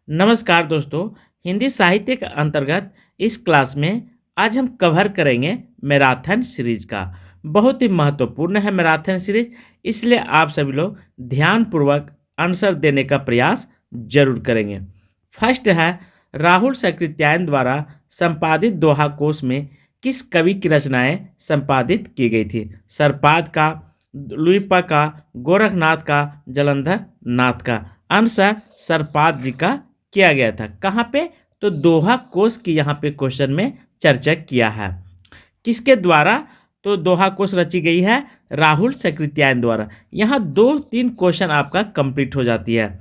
नमस्कार दोस्तों। हिंदी साहित्य के अंतर्गत इस क्लास में आज हम कवर करेंगे मैराथन सीरीज का। बहुत ही महत्वपूर्ण है मैराथन सीरीज, इसलिए आप सभी लोग ध्यानपूर्वक आंसर देने का प्रयास जरूर करेंगे। फर्स्ट है, राहुल सकृत्यायन द्वारा संपादित दोहा कोश में किस कवि की रचनाएं संपादित की गई थी? सरपाद का, लुइपा का, गोरखनाथ का, जलंधर नाथ का। आंसर सरपाद जी का किया गया था। कहाँ पे? तो दोहा कोश की यहाँ पे क्वेश्चन में चर्चा किया है। किसके द्वारा? तो दोहा कोश रची गई है राहुल सकृत्यायन द्वारा। यहाँ 2-3 क्वेश्चन आपका कंप्लीट हो जाती है।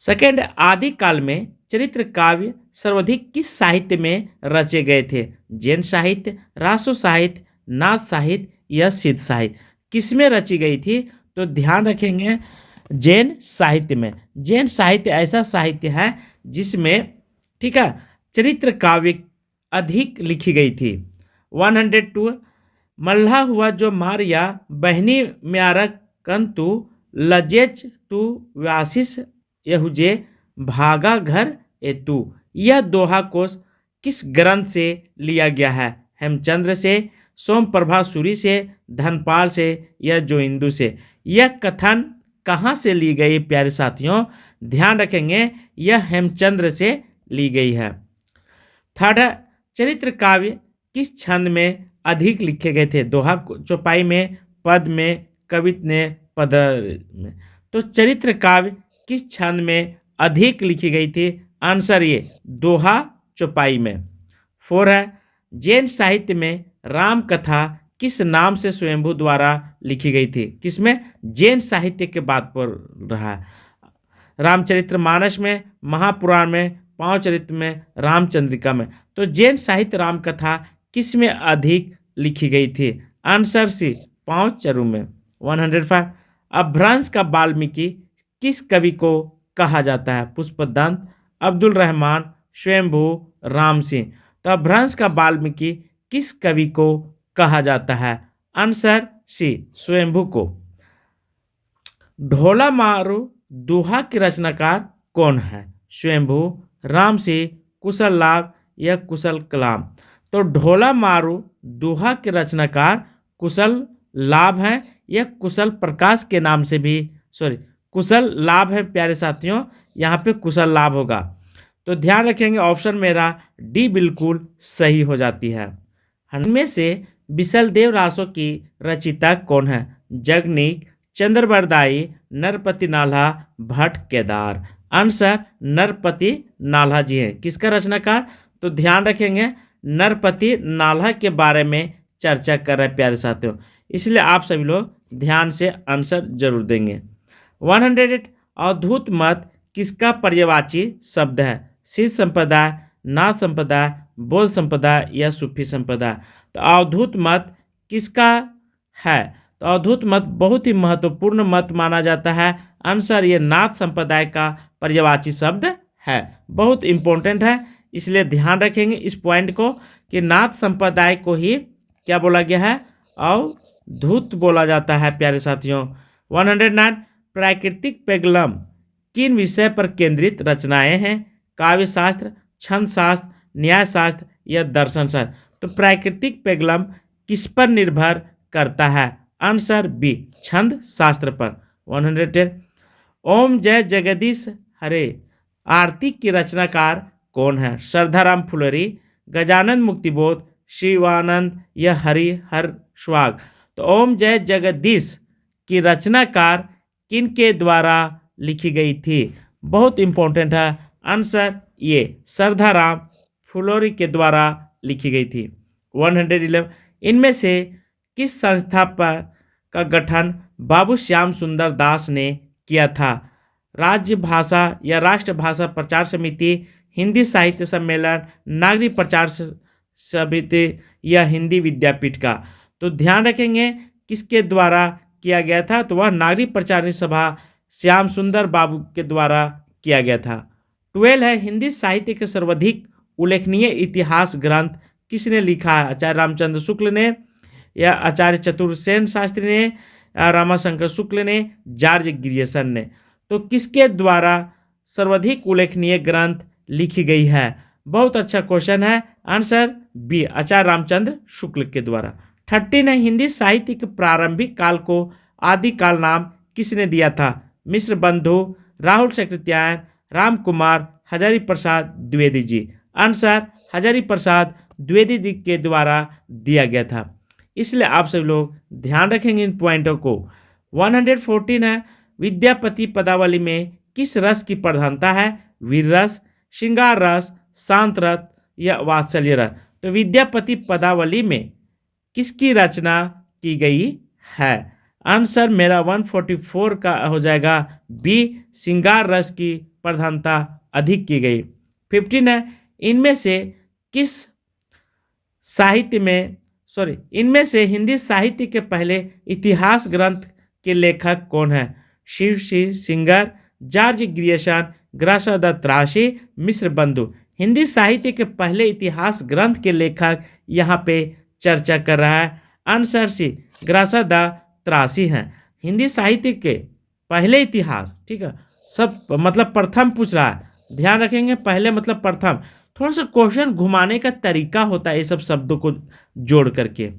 सेकेंड, आदि काल में चरित्र काव्य सर्वाधिक किस साहित्य में रचे गए थे? जैन साहित्य, रासो साहित्य, नाथ साहित्य या सिद्ध साहित्य। किसमें रची गई थी? तो ध्यान रखेंगे जैन साहित्य में। जैन साहित्य ऐसा साहित्य है जिसमें, ठीक है, चरित्र काव्य अधिक लिखी गई थी। 102, मल्हा हुआ जो मारिया बहनी म्यारा कंतु लजेच तू व्यासिस यहुजे भागा घर एतु। यह दोहा कोश किस ग्रंथ से लिया गया है? हेमचंद्र से, सोमप्रभा सूरी से, धनपाल से या जोइंदू से। यह कथन कहाँ से ली गई प्यारे साथियों? ध्यान रखेंगे यह हेमचंद्र से ली गई है। थर्ड, चरित्र काव्य किस छंद में अधिक लिखे गए थे? दोहा चौपाई में, पद में, कवित ने पद में। तो चरित्र काव्य किस छंद में अधिक लिखी गई थी? आंसर ये दोहा चौपाई में। 4 है, जैन साहित्य में राम कथा किस नाम से स्वयंभू द्वारा लिखी गई थी? किसमें? जैन साहित्य के बात पर रहा है। रामचरितमानस में, महापुराण में, पांचचरित्र में, रामचंद्रिका में। तो जैन साहित्य राम कथा किस में अधिक लिखी गई थी? आंसर सी पांचचरू में। 105, अपभ्रंश का वाल्मीकि किस कवि को कहा जाता है? पुष्पदंत, अब्दुल रहमान, स्वयंभू, राम सिंह। तो अपभ्रंश का वाल्मीकि किस कवि को कहा जाता है? आंसर सी स्वयंभू को। ढोला मारू दोहा के रचनाकार कौन है? स्वयंभू, राम सिंह, कुशल लाभ या कुशल कलाम। तो ढोला मारू दोहा के रचनाकार कुशल लाभ है या कुशल प्रकाश के नाम से भी, कुशल लाभ है प्यारे साथियों, यहाँ पे कुशल लाभ होगा। तो ध्यान रखेंगे ऑप्शन मेरा डी बिल्कुल सही हो जाती है। इनमें से बिसलदेव रासो की रचिता कौन है? जगनीक, चंद्रबरदाई, नरपति नाल्हा, भट्ट केदार। आंसर नरपति नाल्हा जी है। किसका रचनाकार? तो ध्यान रखेंगे नरपति नाल्हा के बारे में चर्चा कर रहे हैं प्यारे साथियों, इसलिए आप सभी लोग ध्यान से आंसर जरूर देंगे। 108, अवधूत मत किसका पर्यायवाची शब्द है? सिद्ध संप्रदाय, नाथ संप्रदाय, बौद्ध संप्रदाय या सूफी संप्रदाय। तो अवधूत मत किसका है? तो अवधूत मत बहुत ही महत्वपूर्ण मत माना जाता है। आंसर ये नाथ संप्रदाय का पर्यायवाची शब्द है। बहुत इंपॉर्टेंट है, इसलिए ध्यान रखेंगे इस पॉइंट को कि नाथ संप्रदाय को ही क्या बोला गया है? अवधूत बोला जाता है प्यारे साथियों। 109, प्राकृतिक पेगलम किन विषय पर केंद्रित रचनाएं हैं? काव्य शास्त्र, छंद शास्त्र, न्याय शास्त्र या दर्शन शास्त्र। तो प्राकृतिक पेगलम किस पर निर्भर करता है? आंसर बी छंद शास्त्र पर। 110, ओम जय जगदीश हरे आरती की रचनाकार कौन है? श्रद्धाराम फुलरी, गजानंद मुक्तिबोध, शिवानंद या हरिहर स्वाग। तो ओम जय जगदीश की रचनाकार किन के द्वारा लिखी गई थी? बहुत इंपॉर्टेंट है। आंसर ये श्रद्धाराम फुलोरी के द्वारा लिखी गई थी। 111, इनमें से किस संस्था पर का गठन बाबू श्याम सुंदर दास ने किया था? राज्य भाषा या राष्ट्र भाषा प्रचार समिति, हिंदी साहित्य सम्मेलन, नागरिक प्रचार समिति या हिंदी विद्यापीठ का। तो ध्यान रखेंगे किसके द्वारा किया गया था? तो वह नागरिक प्रचार सभा श्याम सुंदर बाबू के द्वारा किया गया था। 12 है, हिंदी साहित्य के सर्वाधिक उल्लेखनीय इतिहास ग्रंथ किसने लिखा है? आचार्य रामचंद्र शुक्ल ने या आचार्य चतुर्सेन शास्त्री ने, रामाशंकर शुक्ल ने, जॉर्ज ग्रियर्सन ने। तो किसके द्वारा सर्वाधिक उल्लेखनीय ग्रंथ लिखी गई है? बहुत अच्छा क्वेश्चन है। आंसर बी, आचार्य रामचंद्र शुक्ल के द्वारा। 13 है, हिंदी साहित्य के प्रारंभिक काल को आदिकाल नाम किसने दिया था? मिश्र बंधु, राहुल सेकृत्यायन, राम कुमार, हजारी प्रसाद द्विवेदी जी। आंसर हजारी प्रसाद द्विवेदी जी के द्वारा दिया गया था। इसलिए आप सभी लोग ध्यान रखेंगे इन पॉइंटों को। 114 है, विद्यापति पदावली में किस रस की प्रधानता है? वीर रस, श्रृंगार रस, शांत रस या वात्सल्य रस। तो विद्यापति पदावली में किसकी रचना की गई है? आंसर मेरा 144 का हो जाएगा बी, श्रृंगार रस की प्रधानता अधिक की गई। 15 है, इनमें से हिंदी साहित्य के पहले इतिहास ग्रंथ के लेखक कौन है? शिव सी सिंगर, जॉर्ज ग्रियर्सन, ग्रासादा त्रासी, मिश्र बंधु। हिंदी साहित्य के पहले इतिहास ग्रंथ के लेखक यहाँ पे चर्चा कर रहा है। आंसर सी, ग्रासादा त्रासी हैं। हिंदी साहित्य के पहले इतिहास, ठीक है, सब मतलब प्रथम पूछ रहा है, ध्यान रखेंगे, पहले मतलब प्रथम। थोड़ा सा क्वेश्चन घुमाने का तरीका होता है ये सब शब्दों को जोड़ करके।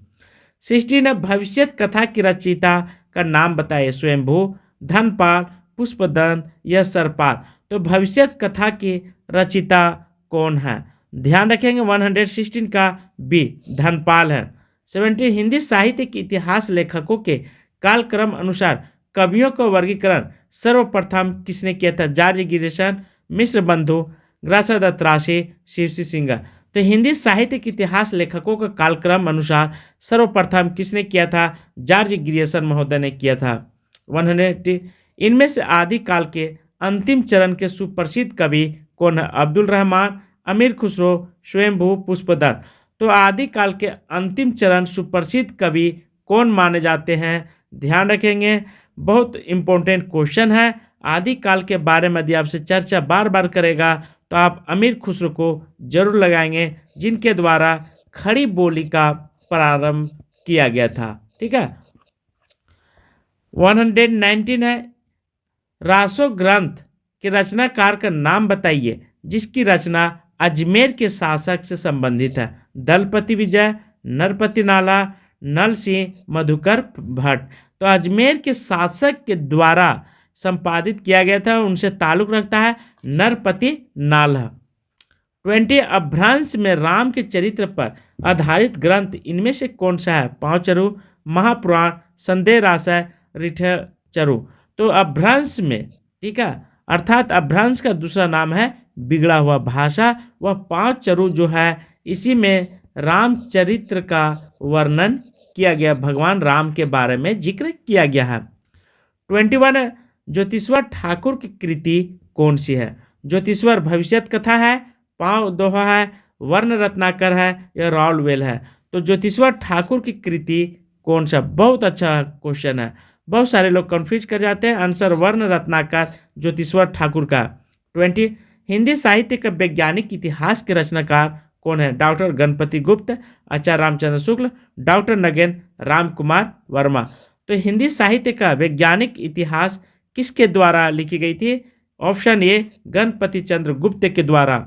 16 भविष्य कथा की रचयिता का नाम बताइए? स्वयंभू, धनपाल, पुष्पदंत या सरपाल। तो भविष्य कथा की रचयिता कौन है? ध्यान रखेंगे 116 का बी, धनपाल है। 17 हिंदी साहित्य के इतिहास लेखकों के कालक्रम अनुसार कवियों का वर्गीकरण सर्वप्रथम किसने किया था? जॉर्ज ग्रियर्सन, मिश्र बंधु, ग्रासादा त्रासी, शिव सिंगर। तो हिंदी साहित्य के इतिहास लेखकों का कालक्रम अनुसार सर्वप्रथम किसने किया था? जॉर्ज ग्रियर्सन महोदय ने किया था। 180 इनमें से आदि काल के अंतिम चरण के सुप्रसिद्ध कवि कौन है? अब्दुल रहमान, अमीर खुसरो, स्वयंभू, पुष्पदत्त। तो आदि काल के अंतिम चरण सुप्रसिद्ध कवि कौन माने जाते हैं? ध्यान रखेंगे, बहुत इंपॉर्टेंट क्वेश्चन है। आदि काल के बारे में यदि आपसे चर्चा बार बार करेगा तो आप अमीर खुसरो को जरूर लगाएंगे, जिनके द्वारा खड़ी बोली का प्रारंभ किया गया था। ठीक है। 119 है, रासो ग्रंथ के रचनाकार का नाम बताइए जिसकी रचना अजमेर के शासक से संबंधित है? दलपति विजय, नरपति नाला, नल सिंह, मधुकर भट्ट। तो अजमेर के शासक के द्वारा संपादित किया गया था, उनसे ताल्लुक रखता है नरपति नाला। 20 अपभ्रंश में राम के चरित्र पर आधारित ग्रंथ इनमें से कौन सा है? पांचरु, महापुराण, संदेह राशय, रिठचरु। तो अपभ्रंश में, ठीक है, अर्थात अपभ्रंश का दूसरा नाम है बिगड़ा हुआ भाषा। वह पांचरु जो है इसी में रामचरित्र का वर्णन किया गया, भगवान राम के बारे में जिक्र किया गया है। 21 ज्योतिश्वर ठाकुर की कृति कौन सी है? ज्योतिश्वर भविष्य कथा है, पांव दोहा है, वर्ण रत्नाकर है या राउलवेल है? तो ज्योतिश्वर ठाकुर की कृति कौन सा? बहुत अच्छा क्वेश्चन है, बहुत सारे लोग कंफ्यूज कर जाते हैं। आंसर वर्ण रत्नाकर ज्योतिश्वर ठाकुर का। 20 हिंदी साहित्य का वैज्ञानिक इतिहास के रचनाकार कौन है? डॉक्टर गणपति गुप्त, आचार्य रामचंद्र शुक्ल, डॉक्टर नगेंद्र राम कुमार वर्मा। तो हिंदी साहित्य का वैज्ञानिक इतिहास किसके द्वारा लिखी गई थी? ऑप्शन ए, गणपति चंद्र गुप्त के द्वारा।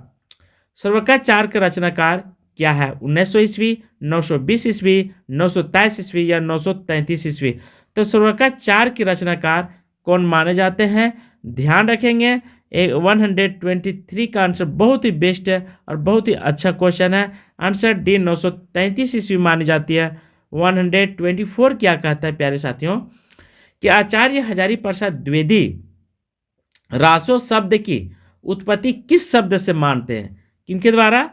सर्वकाचार का रचनाकार क्या है? 1900 ईस्वी, 920 ईस्वी, 923 ईस्वी या 933 ईस्वी? तो सर्वकाचार के रचनाकार कौन माने जाते हैं? ध्यान रखेंगे 123 का आंसर बहुत ही बेस्ट है और बहुत ही अच्छा क्वेश्चन है। आंसर डी 933 ईस्वी मानी जाती है। 124 क्या कहता है प्यारे साथियों कि आचार्य हजारी प्रसाद द्विवेदी रासो शब्द की उत्पत्ति किस शब्द से मानते हैं? किनके द्वारा?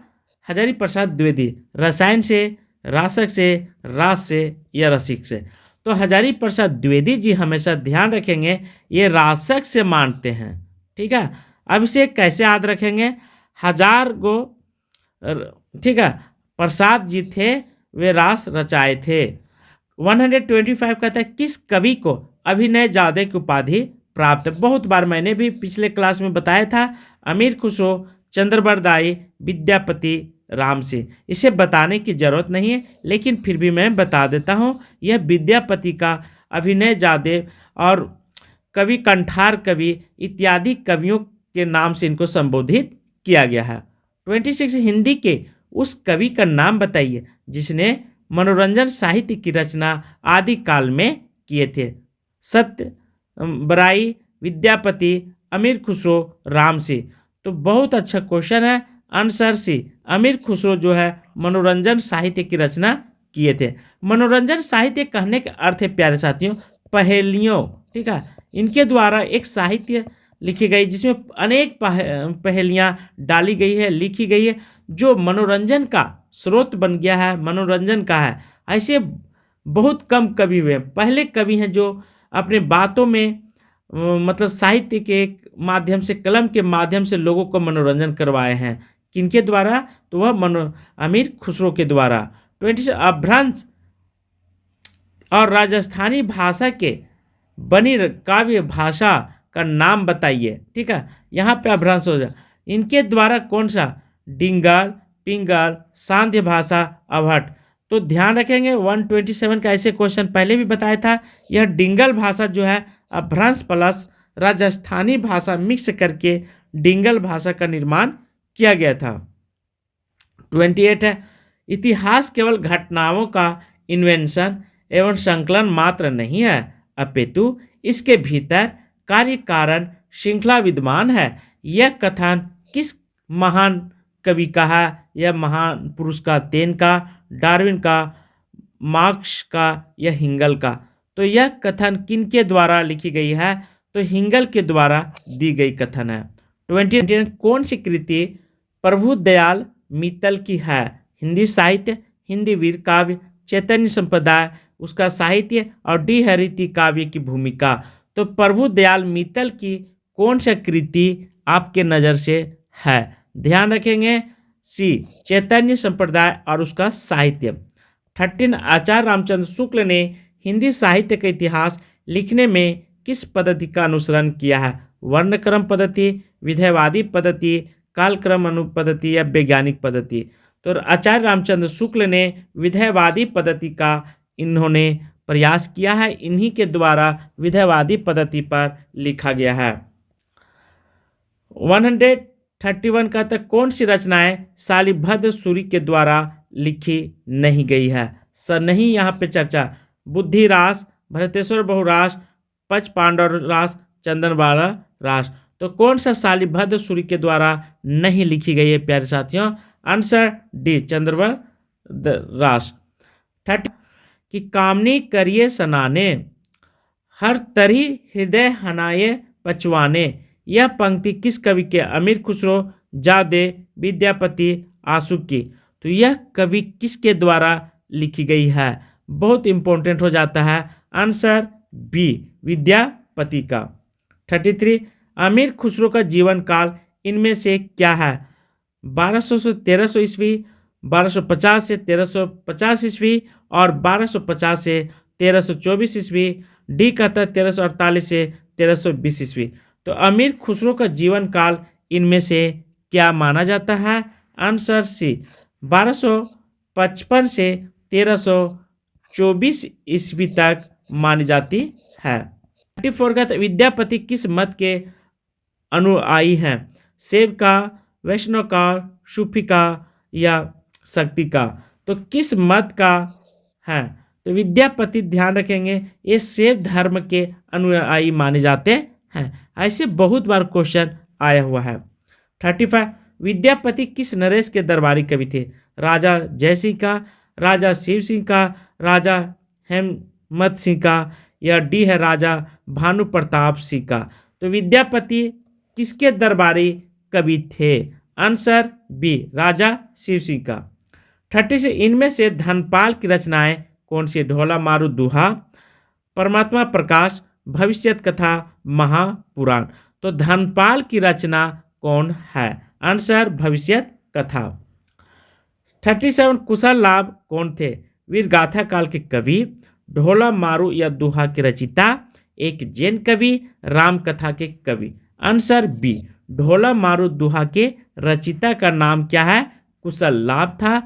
हजारी प्रसाद द्विवेदी। रसायन से, रासक से, रास से या रसिक से? तो हजारी प्रसाद द्विवेदी जी हमेशा ध्यान रखेंगे ये रासक से मानते हैं। ठीक है। अब इसे कैसे याद रखेंगे? हजार गो, ठीक है, प्रसाद जी थे वे रास रचाए थे। 125 कहता है किस कवि को अभिनय जादे की उपाधि प्राप्त? बहुत बार मैंने भी पिछले क्लास में बताया था, अमीर खुसरो, चंद्रबरदाई, विद्यापति राम सिंह। इसे बताने की जरूरत नहीं है, लेकिन फिर भी मैं बता देता हूँ। यह विद्यापति का अभिनय जादे और कवि कंठार कवि इत्यादि कवियों के नाम से इनको संबोधित किया गया है। 26 हिंदी के उस कवि का नाम बताइए जिसने मनोरंजन साहित्य की रचना आदि काल में किए थे। सत्य बराई, विद्यापति, अमीर खुसरो, रामसी। तो बहुत अच्छा क्वेश्चन है। आंसर सी, अमीर खुसरो जो है मनोरंजन साहित्य की रचना किए थे। मनोरंजन साहित्य कहने का अर्थ है प्यारे साथियों पहेलियों, ठीक है। इनके द्वारा एक साहित्य लिखी गई जिसमें अनेक पहेलियां डाली गई है, लिखी गई है, जो मनोरंजन का स्रोत बन गया है, मनोरंजन का है। ऐसे बहुत कम कवि हुए, पहले कवि हैं जो अपने बातों में मतलब साहित्य के माध्यम से, कलम के माध्यम से लोगों को मनोरंजन करवाए हैं। किनके द्वारा? तो वह अमीर खुसरो के द्वारा। 20 अभ्रंश और राजस्थानी भाषा के बनी काव्य भाषा का नाम बताइए, ठीक है। यहाँ पे अभ्रंश हो जाए। इनके द्वारा कौन सा? डिंगल, पिंगल, सांध्य भाषा, अवहट। तो ध्यान रखेंगे 127 का ऐसे क्वेश्चन पहले भी बताया था। यह डिंगल भाषा जो है अभ्रंश प्लस राजस्थानी भाषा मिक्स करके डिंगल भाषा का निर्माण किया गया था। 28 है, इतिहास केवल घटनाओं का इन्वेंशन एवं संकलन मात्र नहीं है, अपितु इसके भीतर कार्य कारण श्रृंखला विद्यमान है। यह कथन किस महान कवि का है? यह महान पुरुष का? तेन का, डार्विन का, मार्क्स का या हिंगल का? तो यह कथन किनके द्वारा लिखी गई है? तो हिंगल के द्वारा दी गई कथन है। 20 कौन सी कृति प्रभु दयाल मित्तल की है? हिंदी साहित्य, हिंदी वीर काव्य, चैतन्य संप्रदाय उसका साहित्य और डी हरिति काव्य की भूमिका। तो प्रभु दयाल मित्तल की कौन सा कृति आपके नज़र से है? ध्यान रखेंगे सी, चैतन्य संप्रदाय और उसका साहित्य। 13 आचार्य रामचंद्र शुक्ल ने हिंदी साहित्य का इतिहास लिखने में किस पद्धति का अनुसरण किया है? वर्णक्रम पद्धति, विधेयवादी पद्धति, कालक्रम अनुपद्धति या वैज्ञानिक पद्धति? तो आचार्य रामचंद्र शुक्ल ने विधेयवादी पद्धति का इन्होंने प्रयास किया है। इन्हीं के द्वारा विधेयवादी पद्धति पर लिखा गया है। 131 का तक कौन सी रचनाएं शालिभद्र सूरि के द्वारा लिखी नहीं गई है? सर नहीं यहाँ पे चर्चा। बुद्धि रास, भरतेश्वर बहुरास, पच पांडव रास, चंदनबाला रास। तो कौन सा शालिभद्र सूरि के द्वारा नहीं लिखी गई है प्यारे साथियों? आंसर डी, चंद्रबल रास। 30 कि कामनी करिए सनाने, हर तरी हृदय हनाए पचवाने। यह पंक्ति किस कवि के? अमीर खुसरो, जादे, विद्यापति, आशु की। तो यह कवि किसके द्वारा लिखी गई है? बहुत इंपॉर्टेंट हो जाता है। आंसर बी, विद्यापति का। 33 अमीर खुसरो का जीवन काल इनमें से क्या है? 1200 से 1300 ईस्वी, 1250 से 1350 ईस्वी और 1250 से 1324 ईस्वी। डी कहता है 1348 से 1320 ईस्वी। तो अमीर खुसरो का जीवन काल इनमें से क्या माना जाता है? आंसर सी, 1255 से 1324 ईस्वी तक मानी जाती है। 34 का विद्यापति किस मत के अनुयायी हैं? शैव का, वैष्णव का, सूफी का या शक्ति का? तो किस मत का है? तो विद्यापति ध्यान रखेंगे ये शैव धर्म के अनुयायी माने जाते हैं। ऐसे बहुत बार क्वेश्चन आया हुआ है। 35 विद्यापति किस नरेश के दरबारी कवि थे? राजा जयसिंह का, राजा शिव सिंह का, राजा हेमंत सिंह का या डी है राजा भानु प्रताप सिंह का? तो विद्यापति किसके दरबारी कवि थे? आंसर बी, राजा शिव सिंह का। 36 इनमें से धनपाल की रचनाएं कौन सी? ढोला मारू दुहा, परमात्मा प्रकाश, भविष्यत कथा, महापुराण। तो धनपाल की रचना कौन है? आंसर भविष्यत कथा। 37 कुशल लाभ कौन थे? वीर गाथा काल के कवि, ढोला मारू या दुहा के रचिता, एक जैन कवि, राम कथा के कवि। आंसर बी, ढोला मारू दुहा के रचिता का नाम क्या है? कुशल लाभ था।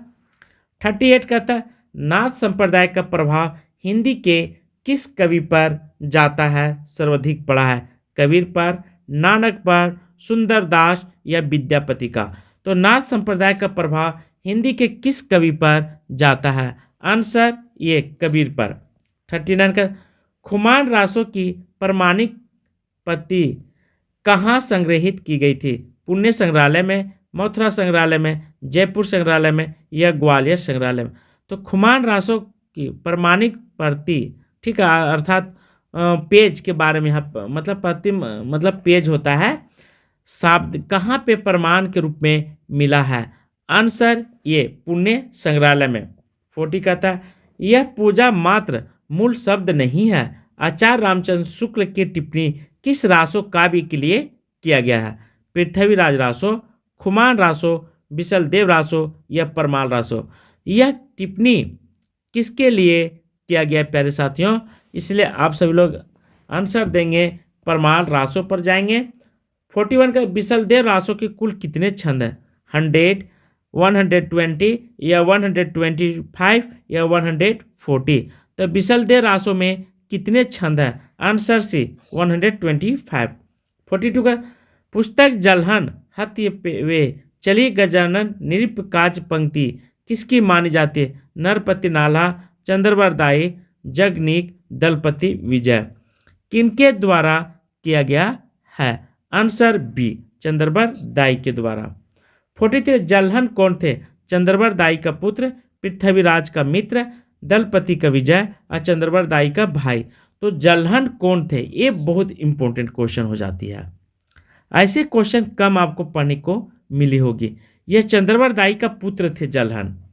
38 का था नाथ संप्रदाय का प्रभाव हिंदी के किस कवि पर जाता है? सर्वाधिक पड़ा है कबीर पर, नानक पर, सुंदर दास या विद्यापति का। तो नाथ संप्रदाय का प्रभाव हिंदी के किस कवि पर जाता है? आंसर ये कबीर पर। 39 का खुमान रासों की प्रमाणिक प्रति कहाँ संग्रहित की गई थी? पुणे संग्रहालय में, मथुरा संग्रहालय में, जयपुर संग्रहालय में या ग्वालियर संग्रहालय में? तो खुमान रासों की प्रमाणिक प्रति, ठीक है, अर्थात पेज के बारे में यहाँ मतलब प्रति मतलब पेज होता है, शब्द कहाँ पे प्रमाण के रूप में मिला है? आंसर ये पुणे संग्रहालय में। 40 कहता है यह पूजा मात्र मूल शब्द नहीं है। आचार्य रामचंद्र शुक्ल की टिप्पणी किस रासो काव्य के लिए किया गया है? पृथ्वीराज रासो, खुमान रासो, विशलदेव रासो या परमाल रासो? यह टिप्पणी किसके लिए किया गया प्यारे साथियों? इसलिए आप सभी लोग आंसर देंगे परमाल रासो पर जाएंगे। 41 का विशलदेव रासो के कुल कितने छंद हैं? 100, 120 या 125 या 140? तो विशलदेव रासो में कितने छंद हैं? Answer C 125। 42 का पुस्तक जलहन हत्य वे चली गजानन निरिप काज पंक्ति किसकी मानी जाती है? नरपति नाला, चंद्रवरदाई, जगनीक, दलपति विजय? किनके द्वारा किया गया है? आंसर बी चंद्रवरदाई के द्वारा। 43 जलहन कौन थे? चंद्रवरदाई का पुत्र, पृथ्वीराज का मित्र, दलपति का विजय और चंद्रवरदाई का भाई। तो जलहन कौन थे? ये बहुत इंपॉर्टेंट क्वेश्चन हो जाती है। ऐसे क्वेश्चन कम आपको पढ़ने को मिली होगी। यह चंद्रवरदाई का पुत्र थे जलहन।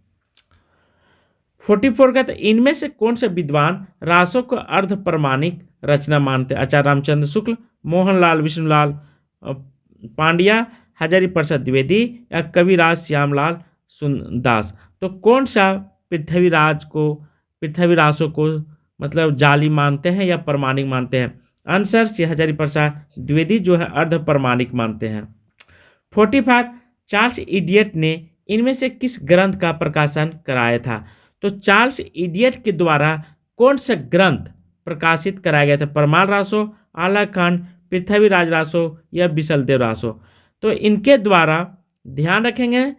44 का इनमें से कौन से विद्वान रासों को अर्ध प्रमाणिक रचना मानते? आचार्य रामचंद्र शुक्ल, मोहनलाल विष्णुलाल पांड्या, हजारी प्रसाद द्विवेदी या कविराज श्यामलाल दास? तो कौन सा पृथ्वीरासों को मतलब जाली मानते हैं या प्रमाणिक मानते हैं? आंसर सी हजारी प्रसाद द्विवेदी जो है अर्ध प्रमाणिक मानते हैं। 45 चार्ल्स इडियट ने इनमें से किस ग्रंथ का प्रकाशन कराया था? तो चार्ल्स इडियट के द्वारा कौन सा ग्रंथ प्रकाशित कराया गया था? परमाल रासो, आलाखंड, पृथ्वीराज रासो या विशलदेव रासो? तो इनके द्वारा ध्यान रखेंगे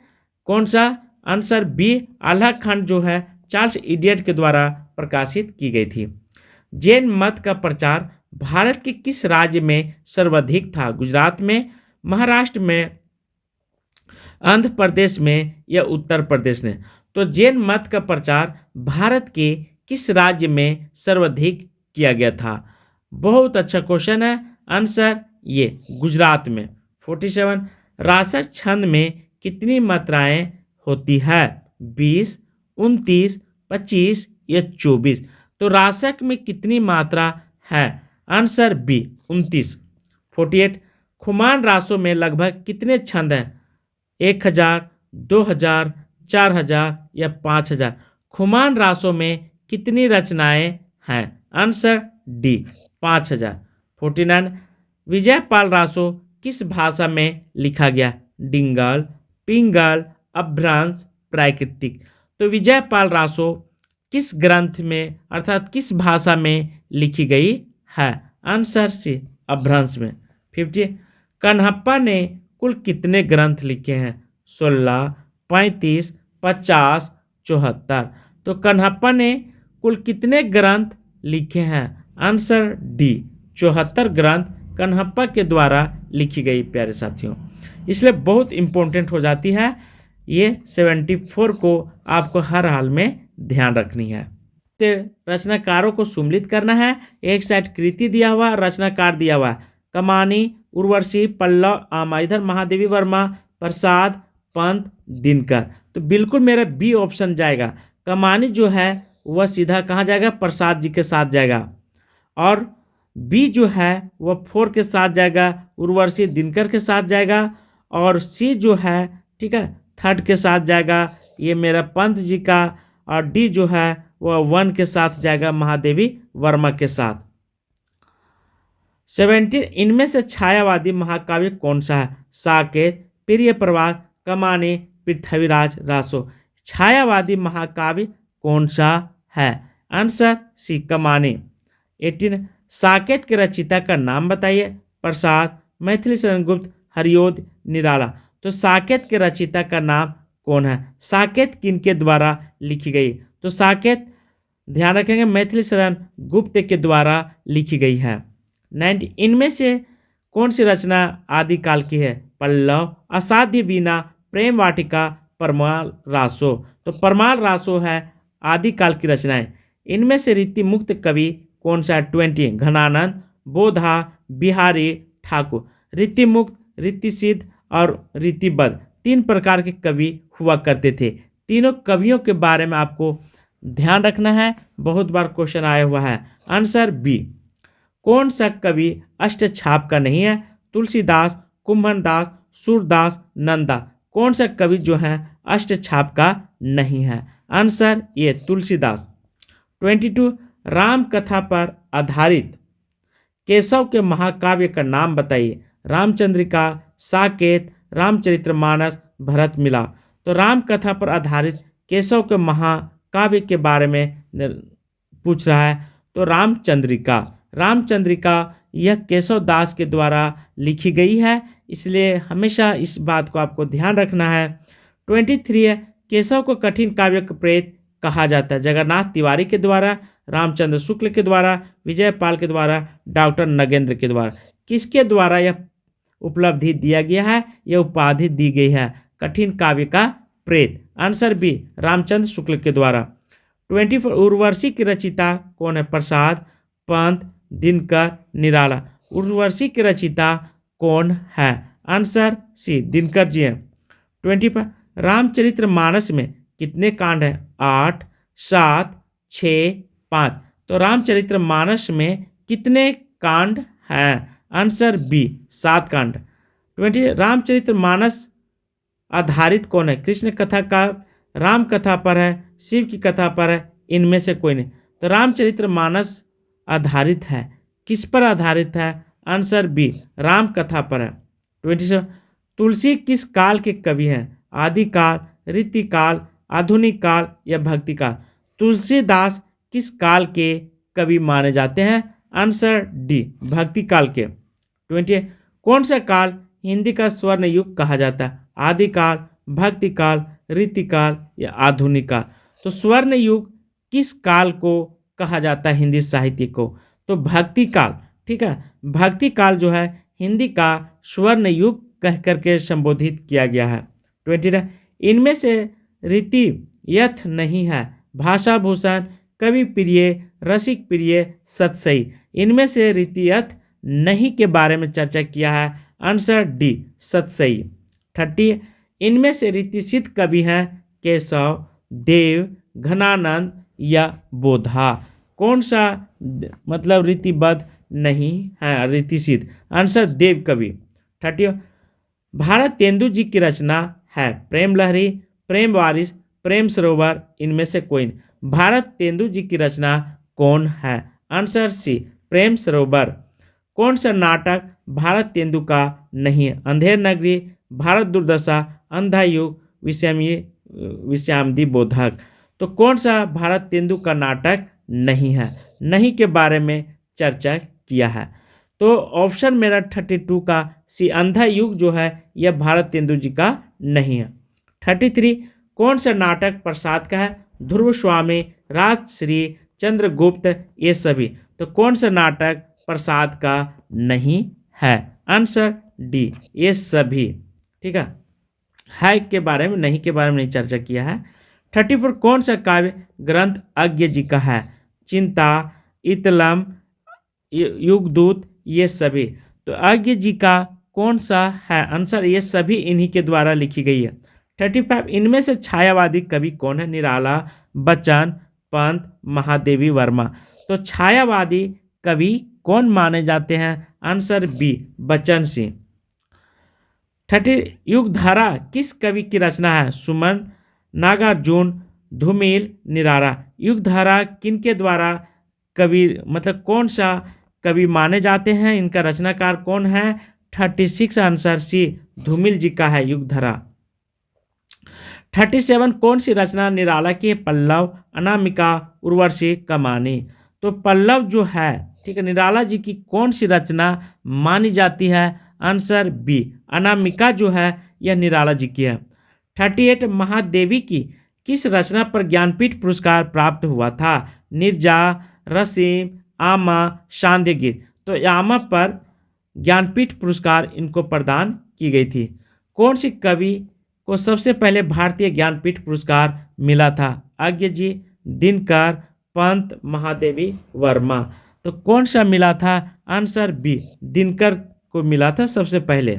कौन सा? आंसर बी आलाखंड जो है चार्ल्स इडियट के द्वारा प्रकाशित की गई थी। जैन मत का प्रचार भारत के किस राज्य में सर्वाधिक था? गुजरात में, महाराष्ट्र में, आंध्र प्रदेश में या उत्तर प्रदेश में? तो जैन मत का प्रचार भारत के किस राज्य में सर्वाधिक किया गया था? बहुत अच्छा क्वेश्चन है। आंसर ये गुजरात में। 47 रासक छंद में कितनी मात्राएं होती है? 20, 29, 25 या 24? तो रासक में कितनी मात्रा है? Answer B 29। 48 खुमान रासों में लगभग कितने छंद हैं? 1000, 2000, 4000 या 5000? खुमान रासों में कितनी रचनाएं हैं? Answer D 5000। 49 विजयपाल रासो किस भाषा में लिखा गया? डिंगल, पिंगल, अभ्रंश, प्राकृतिक? तो विजयपाल रासो किस ग्रंथ में अर्थात किस भाषा में लिखी गई है? आंसर सी अभ्रंश में। 50 कन्हप्पा ने कुल कितने ग्रंथ लिखे हैं? 16, 35, 50, 74? तो कन्हप्पा ने कुल कितने ग्रंथ लिखे हैं? आंसर डी 74 ग्रंथ कन्हप्पा के द्वारा लिखी गई प्यारे साथियों। इसलिए बहुत इंपॉर्टेंट हो जाती है ये 74 को आपको हर हाल में ध्यान रखनी है। रचनाकारों को सुम्मिलित करना है। एक साइड कृति दिया हुआ, रचनाकार दिया हुआ, कमानी, उर्वशी, पल्लव, आमा। इधर महादेवी वर्मा, प्रसाद, पंत, दिनकर। तो बिल्कुल मेरा बी ऑप्शन जाएगा। कमानी जो है वह सीधा कहाँ जाएगा? प्रसाद जी के साथ जाएगा। और बी जो है वह 4 के साथ जाएगा, उर्वशी दिनकर के साथ जाएगा। और सी जो है, ठीक है, 3rd के साथ जाएगा, ये मेरा पंत जी का। और डी जो है वह 1 के साथ जाएगा, महादेवी वर्मा के साथ। 17 इनमें से छायावादी महाकाव्य कौन सा है? साकेत, प्रिय प्रवास, कमानी, पृथ्वीराज रासो? छायावादी महाकाव्य कौन सा है? आंसर सी कमानी। 18 साकेत के रचयिता का नाम बताइए। प्रसाद, मैथिली शरण गुप्त, हरियोद निराला। तो साकेत के रचयिता का नाम कौन है? साकेत किनके द्वारा लिखी गई? तो साकेत ध्यान रखेंगे मैथिली शरण गुप्त के द्वारा लिखी गई है। 90 इनमें से कौन सी रचना आदिकाल की है? पल्लव, असाध्य वीणा, प्रेम वाटिका, परमाल रासो। तो परमाल रासो है आदिकाल की रचनाएं। इनमें से रीति मुक्त कवि कौन सा है? 20 घनानंद, बोधा, बिहारी, ठाकुर। रीति मुक्त, रीति सिद्ध और रीतिबद्ध 3 प्रकार के कवि हुआ करते थे। तीनों कवियों के बारे में आपको ध्यान रखना है, बहुत बार क्वेश्चन आया हुआ है। Answer B. कौन सा कवि अष्टछाप का नहीं है? तुलसीदास, कुंभनदास, सूरदास, नंदा। कौन सा कवि जो है अष्टछाप का नहीं है? Answer A Tulsidas. 22 राम कथा पर आधारित केशव के महाकाव्य का नाम बताइए। रामचंद्रिका, साकेत, रामचरितमानस, भरत मिलाप। तो राम कथा पर आधारित केशव के महाकाव्य के बारे में पूछ रहा है। तो रामचंद्रिका। रामचंद्रिका यह केशव दास के द्वारा लिखी गई है, इसलिए हमेशा इस बात को आपको ध्यान रखना है। 23 है केशव को कठिन काव्य प्रेत कहा जाता है। जगन्नाथ तिवारी के द्वारा, रामचंद्र शुक्ल के द्वारा, विजयपाल के द्वारा, डॉक्टर नगेंद्र के द्वारा। किसके द्वारा यह उपलब्धि दिया गया है, यह उपाधि दी गई है कठिन काव्य का प्रेत? आंसर बी रामचंद्र शुक्ल के द्वारा। 24 उर्वशी की रचयिता कौन है? प्रसाद, पंत, दिनकर, निराला। उर्वशी की रचयिता कौन है? आंसर सी दिनकर जी है। 25 रामचरितमानस में कितने कांड हैं? 8, 7, 6, 5। तो रामचरितमानस में कितने कांड हैं? आंसर बी 7 कांड। 20 रामचरितमानस आधारित कौन है? कृष्ण कथा का, राम कथा पर है, शिव की कथा पर है, इनमें से कोई नहीं। तो रामचरितमानस आधारित है। किस पर आधारित है? आंसर बी राम कथा पर है। 27 तुलसी किस काल के कवि हैं? आदिकाल, रीतिकाल, आधुनिक काल या भक्ति काल। तुलसीदास किस काल के कवि माने जाते हैं? आंसर डी भक्ति काल के। 28 कौन सा काल हिंदी का स्वर्ण युग कहा जाता है? आदिकाल, भक्ति काल, रीतिकाल या आधुनिक काल। तो स्वर्ण युग किस काल को कहा जाता है हिंदी साहित्य को? तो भक्ति काल। ठीक है, भक्ति काल जो है हिंदी का स्वर्ण युग कह करके संबोधित किया गया है। 29 इनमें से रीति यथ नहीं है। भाषा भूषण, कवि प्रिय, रसिक प्रिय, सतसई। इनमें से रीति यथ नहीं के बारे में चर्चा किया है। Answer D Satsai. 30 इनमें से रीति सिद्ध कवि हैं केशव, देव, घनानंद या बोधा। कौन सा मतलब रीतिबद्ध नहीं है रीति सिद्ध? आंसर देव कवि। 30 भारत तेंदु जी की रचना है प्रेम लहरी, प्रेम वारिस, प्रेम सरोवर, इनमें से कोई नहीं। भारत तेंदु जी की रचना कौन है? आंसर सी प्रेम सरोवर। कौन सा नाटक भारत तेंदु का नहीं है? अंधेर नगरी, भारत दुर्दशा, अंधा युग, विषयामदी बोधक। तो कौन सा भारत तेंदु का नाटक नहीं है? नहीं के बारे में चर्चा किया है। तो ऑप्शन मेरा 32 का सी अंधा युग जो है यह भारत तेंदु जी का नहीं है। 33 कौन सा नाटक प्रसाद का है? ध्रुव स्वामी, राजश्री, चंद्रगुप्त, ये सभी। तो कौन सा नाटक प्रसाद का नहीं है? आंसर डी ये सभी। ठीक है के बारे में, नहीं के बारे में नहीं चर्चा किया है। 34 कौन सा काव्य ग्रंथ अज्ञ जी का है? चिंता, इतलम, युगदूत, ये सभी। तो अज्ञ जी का कौन सा है? आंसर ये सभी इन्हीं के द्वारा लिखी गई है। 35 इनमें से छायावादी कवि कौन है? निराला, बच्चन, पंत, महादेवी वर्मा। तो छायावादी कवि कौन माने जाते हैं? Answer B Bachchan Singh. 30 युगधारा किस कवि की रचना है? सुमन, नागार्जुन, धूमिल, निराला। युगधारा किनके द्वारा कवि मतलब कौन सा कवि माने जाते हैं? इनका रचनाकार कौन है? 36 आंसर सी धूमिल जी का है युगधारा। 37 कौन सी रचना निराला की? पल्लव, अनामिका, उर्वशी, कमानी। तो पल्लव जो है, ठीक है, निराला जी की कौन सी रचना मानी जाती है? आंसर बी अनामिका जो है यह निराला जी की है। 38 महादेवी की किस रचना पर ज्ञानपीठ पुरस्कार प्राप्त हुआ था? निर्जा, रसीम, आमा, शांति गीत। तो आमा पर ज्ञानपीठ पुरस्कार इनको प्रदान की गई थी। कौन सी कवि को सबसे पहले भारतीय ज्ञानपीठ पुरस्कार मिला था? आज्ञा जी, दिनकर, पंत, महादेवी वर्मा। तो कौन सा मिला था? आंसर बी दिनकर को मिला था सबसे पहले।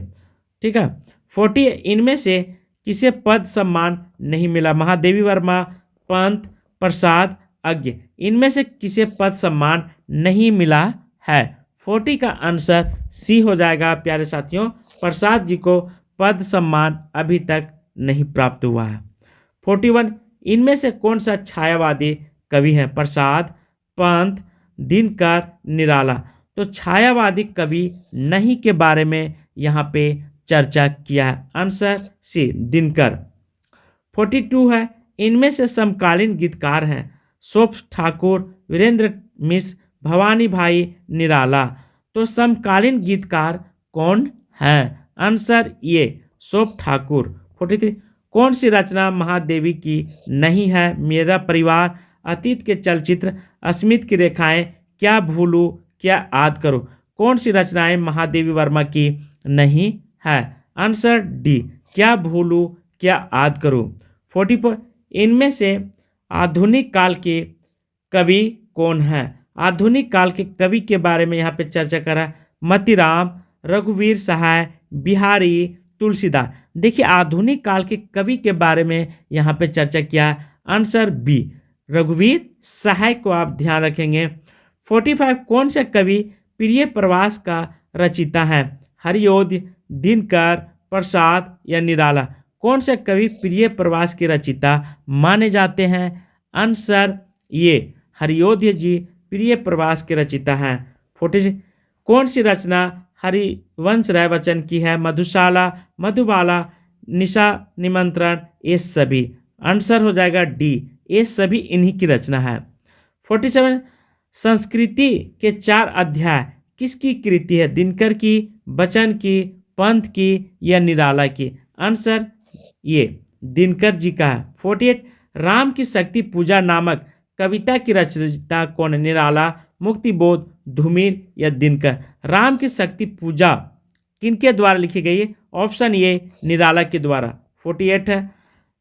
ठीक है। 40 इनमें से किसे पद सम्मान नहीं मिला? महादेवी वर्मा, पंत, प्रसाद, आज्ञा। इनमें से किसे पद सम्मान नहीं मिला है? 40 का आंसर सी हो जाएगा प्यारे साथियों। प्रसाद जी को पद सम्मान अभी तक नहीं प्राप्त हुआ है। 41 इनमें से कौन सा छायावादी कवि है? प्रसाद, पंत, दिनकर, निराला। तो छायावादी कवि नहीं के बारे में यहाँ पे चर्चा किया है। Answer C Dinkar. 42 है इनमें से समकालीन गीतकार हैं? सोप ठाकुर, वीरेंद्र मिश्र, भवानी भाई, निराला। तो समकालीन गीतकार कौन है? आंसर ये सोप ठाकुर। 43 कौन सी रचना महादेवी की नहीं है? मेरा परिवार, अतीत के चलचित्र, अस्मित की रेखाएं, क्या भूलूं, क्या याद करूं। कौन सी रचनाएं महादेवी वर्मा की नहीं है? आंसर डी क्या भूलूं, क्या याद करूं। 44 इनमें से आधुनिक काल के कवि कौन है? आधुनिक काल के कवि के बारे में यहाँ पे चर्चा करा। मतीराम, रघुवीर सहाय, बिहारी, तुलसीदास। देखिए आधुनिक काल के कवि के बारे में यहाँ पे चर्चा किया। आंसर बी रघुवीर सहाय को आप ध्यान रखेंगे। 45 कौन से कवि प्रिय प्रवास का रचिता है? हरियोध, दिनकर, प्रसाद या निराला। कौन से कवि प्रिय प्रवास के रचिता माने जाते हैं? आंसर ये हरियोध जी प्रिय प्रवास के रचिता हैं। 46 कौन सी रचना हरिवंश राय बच्चन की है? मधुशाला, मधुबाला, निशा निमंत्रण, ये सभी। आंसर हो जाएगा डी ये सभी इन्हीं की रचना है। 47 संस्कृति के 4 अध्याय किसकी कृति है? दिनकर की, बच्चन की, पंत की या निराला की। आंसर ये दिनकर जी का है। 48 राम की शक्ति पूजा नामक कविता की रचयिता कौन है? निराला, मुक्तिबोध, धूमिल या दिनकर। राम की शक्ति पूजा किनके द्वारा लिखी गई है? ऑप्शन ए निराला के द्वारा। 48 है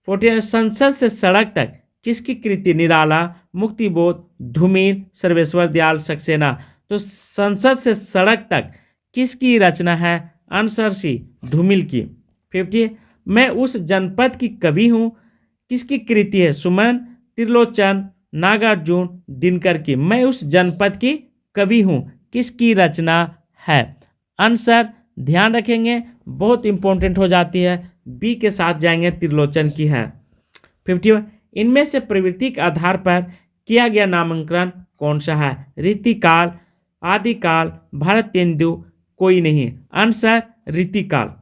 48 संसद से सड़क तक किसकी कृति? निराला, मुक्तिबोध, धूमिल, सर्वेश्वर दयाल सक्सेना। तो संसद से सड़क तक किसकी रचना है? आंसर सी धूमिल की। 50 मैं उस जनपद की कवि हूँ किसकी कृति है? सुमन, त्रिलोचन, नागार्जुन, दिनकर की। मैं उस जनपद की कवि हूँ किसकी रचना है? आंसर ध्यान रखेंगे बहुत इंपॉर्टेंट हो जाती है। बी के साथ जाएंगे त्रिलोचन की है। 51 इनमें से प्रवृत्ति के आधार पर किया गया नामांकन कौन सा है? रीतिकाल, आदिकाल, भारतेंदु, कोई नहीं। आंसर रीतिकाल।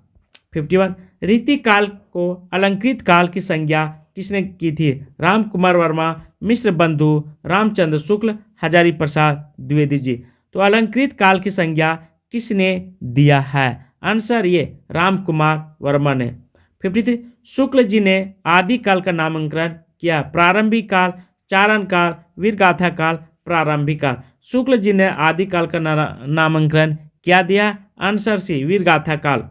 51 रीतिकाल को अलंकृत काल की संज्ञा किसने की थी? राम कुमार वर्मा, मिश्र बंधु, रामचंद्र शुक्ल, हजारी प्रसाद द्विवेदी जी। तो अलंकृत काल की संज्ञा किसने दिया है? आंसर ये राम कुमार वर्मा ने। 53 शुक्ल जी ने आदि काल का नामांकन किया। प्रारंभिक काल, चारण काल, वीरगाथा काल, प्रारंभिक काल। शुक्ल जी ने आदि काल का नामांकन क्या दिया? आंसर सी वीरगाथा काल।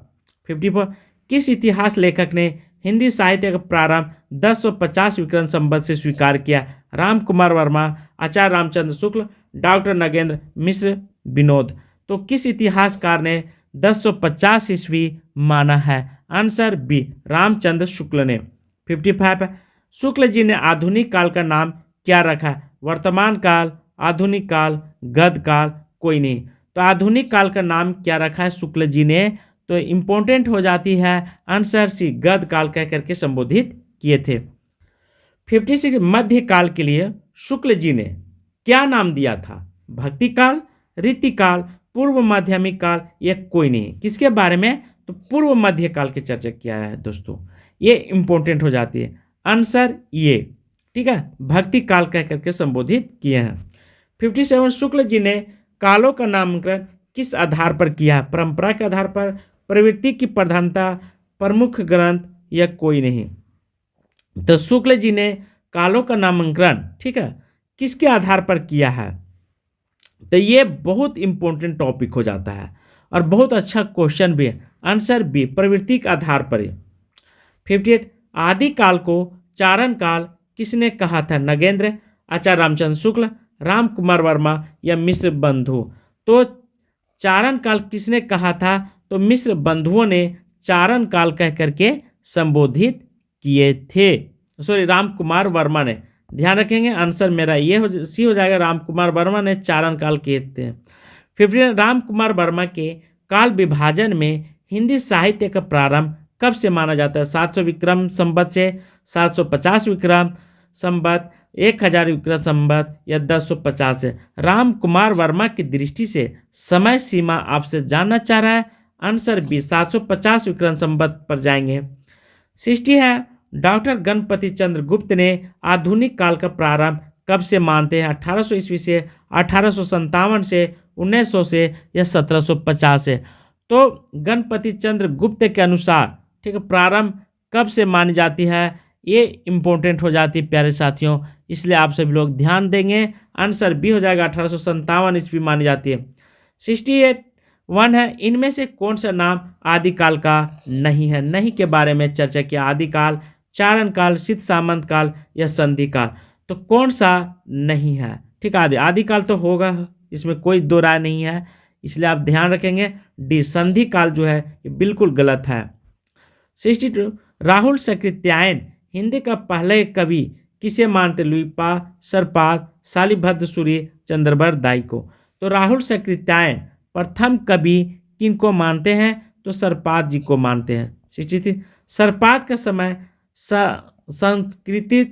54 किस इतिहास लेखक ने हिंदी साहित्य का प्रारंभ 1050 विक्रम संवत से स्वीकार किया? राम कुमार वर्मा, आचार्य रामचंद्र शुक्ल, डॉक्टर नगेंद्र मिश्र, विनोद। तो किस इतिहासकार ने 1050 ईस्वी माना है? आंसर बी रामचंद्र शुक्ल ने। 55 शुक्ल जी ने आधुनिक काल का नाम क्या रखा? वर्तमान काल, आधुनिक काल, गद्य काल, कोई नहीं। तो आधुनिक काल का नाम क्या रखा है शुक्ल जी ने? तो इम्पोर्टेंट हो जाती है। आंसर सी गद्य काल कह करके संबोधित किए थे। 56 मध्य काल के लिए शुक्ल जी ने क्या नाम दिया था? भक्ति काल, रीतिकाल, पूर्व माध्यमिक काल, ये कोई नहीं। किसके बारे में? तो पूर्व मध्य काल की चर्चा किया है दोस्तों। ये इंपॉर्टेंट हो जाती है। आंसर ये ठीक है भक्ति काल कह करके संबोधित किए हैं। 57 शुक्ल जी ने कालों का नामकरण किस आधार पर किया? परंपरा के आधार पर, प्रवृत्ति की प्रधानता प्रमुख ग्रंथ या कोई नहीं। तो शुक्ल जी ने कालों का नामांकन, ठीक है, किसके आधार पर किया है? तो ये बहुत इंपॉर्टेंट टॉपिक हो जाता है और बहुत अच्छा क्वेश्चन भी है। आंसर बी, प्रवृत्ति के आधार पर। 58, आदिकाल को चारण काल किसने कहा था? नगेंद्र, आचार्य रामचंद्र शुक्ल, राम कुमार वर्मा या मिश्र बंधु? तो चारण काल किसने कहा था? तो मिश्र बंधुओं ने चारण काल कह करके संबोधित किए थे। सॉरी, राम कुमार वर्मा ने। ध्यान रखेंगे, आंसर मेरा ये सी हो जाएगा, राम कुमार वर्मा ने चारण काल किए थे। 15, राम कुमार वर्मा के काल विभाजन में हिंदी साहित्य का प्रारंभ कब से माना जाता है? 700 विक्रम संवत से, 750 विक्रम संवत, 1000 विक्रम संवत या 1050 से? राम कुमार वर्मा की दृष्टि से समय सीमा आपसे जानना चाह रहा है। आंसर बी, 750 विक्रम संवत पर जाएंगे। 60 है, डॉक्टर गणपति चंद्र गुप्त ने आधुनिक काल का प्रारंभ कब से मानते हैं? 1800 ईस्वी से, 1857 से, 1900 से या 1750 से? तो गणपति चंद्र गुप्त के अनुसार, ठीक है, प्रारंभ कब से मानी जाती है? ये इंपॉर्टेंट हो जाती है प्यारे साथियों, इसलिए आप सभी लोग ध्यान देंगे। आंसर बी हो जाएगा, 1857 ईस्वी मानी जाती है। 68 1 है, इनमें से कौन सा नाम आदिकाल का नहीं है? नहीं के बारे में चर्चा किया। आदिकाल, चारण काल, सिद्ध सामंत काल या संधि काल? तो कौन सा नहीं है? ठीक है, आदिकाल तो होगा, इसमें कोई दो राय नहीं है, इसलिए आप ध्यान रखेंगे डी, संधि काल जो है ये बिल्कुल गलत है। 62 राहुल सकृत्यायन हिंदी का पहले कवि किसे मानते? लुइपा, सरपाद, शालिभद्र सूरी, चंद्रबर दाई को? तो राहुल सकृत्यायन प्रथम कवि किनको मानते हैं? तो सरपाद जी को मानते हैं। 63 सरपाद का समय संस्कृति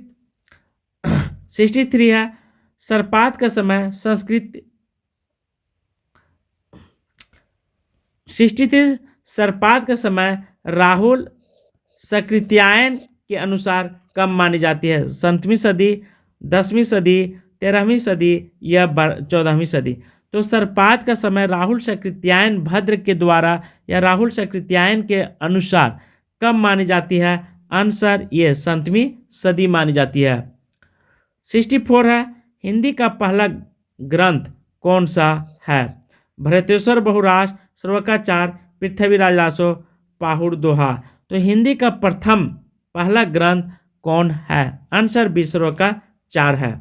63 है, सरपाद का समय संस्कृत 63 सरपाद का समय राहुल सकृत्यायन के अनुसार कब मानी जाती है? 7वीं सदी, 10वीं सदी, 13वीं सदी या 14वीं सदी? तो सरपाद का समय राहुल सकृत्यायन भद्र के द्वारा या राहुल सकृत्यायन के अनुसार कब मानी जाती है? आंसर ये 7वीं सदी मानी जाती है। 64 है, हिंदी का पहला ग्रंथ कौन सा है? भरतेश्वर बहुरास, सर्वकाचार, पृथ्वीराज रासो, पाहुड़ दोहा? तो हिंदी का प्रथम पहला ग्रंथ कौन है? आंसर बी, सर्वकाचार है।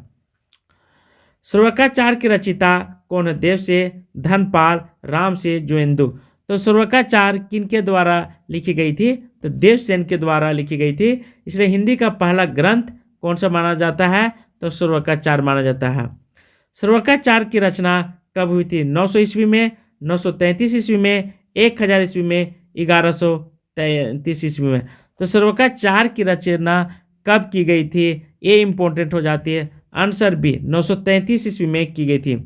सर्वकाचार की रचिता कौन है? देव से, धनपाल, राम से, जोइंदु? तो सर्वकाचार किनके द्वारा लिखी गई थी? तो देवसेन के द्वारा लिखी गई थी, इसलिए हिंदी का पहला ग्रंथ कौन सा माना जाता है? तो सर्वकाचार माना जाता है। सर्वकाचार की रचना कब हुई थी? 900 ईस्वी में, 933 ईस्वी में, 1000 ईस्वी में, 1133 ईस्वी में? तो सर्वकाचार की रचना कब की गई थी? ये इंपॉर्टेंट हो जाती है। आंसर बी, 933 ईस्वी में की गई थी।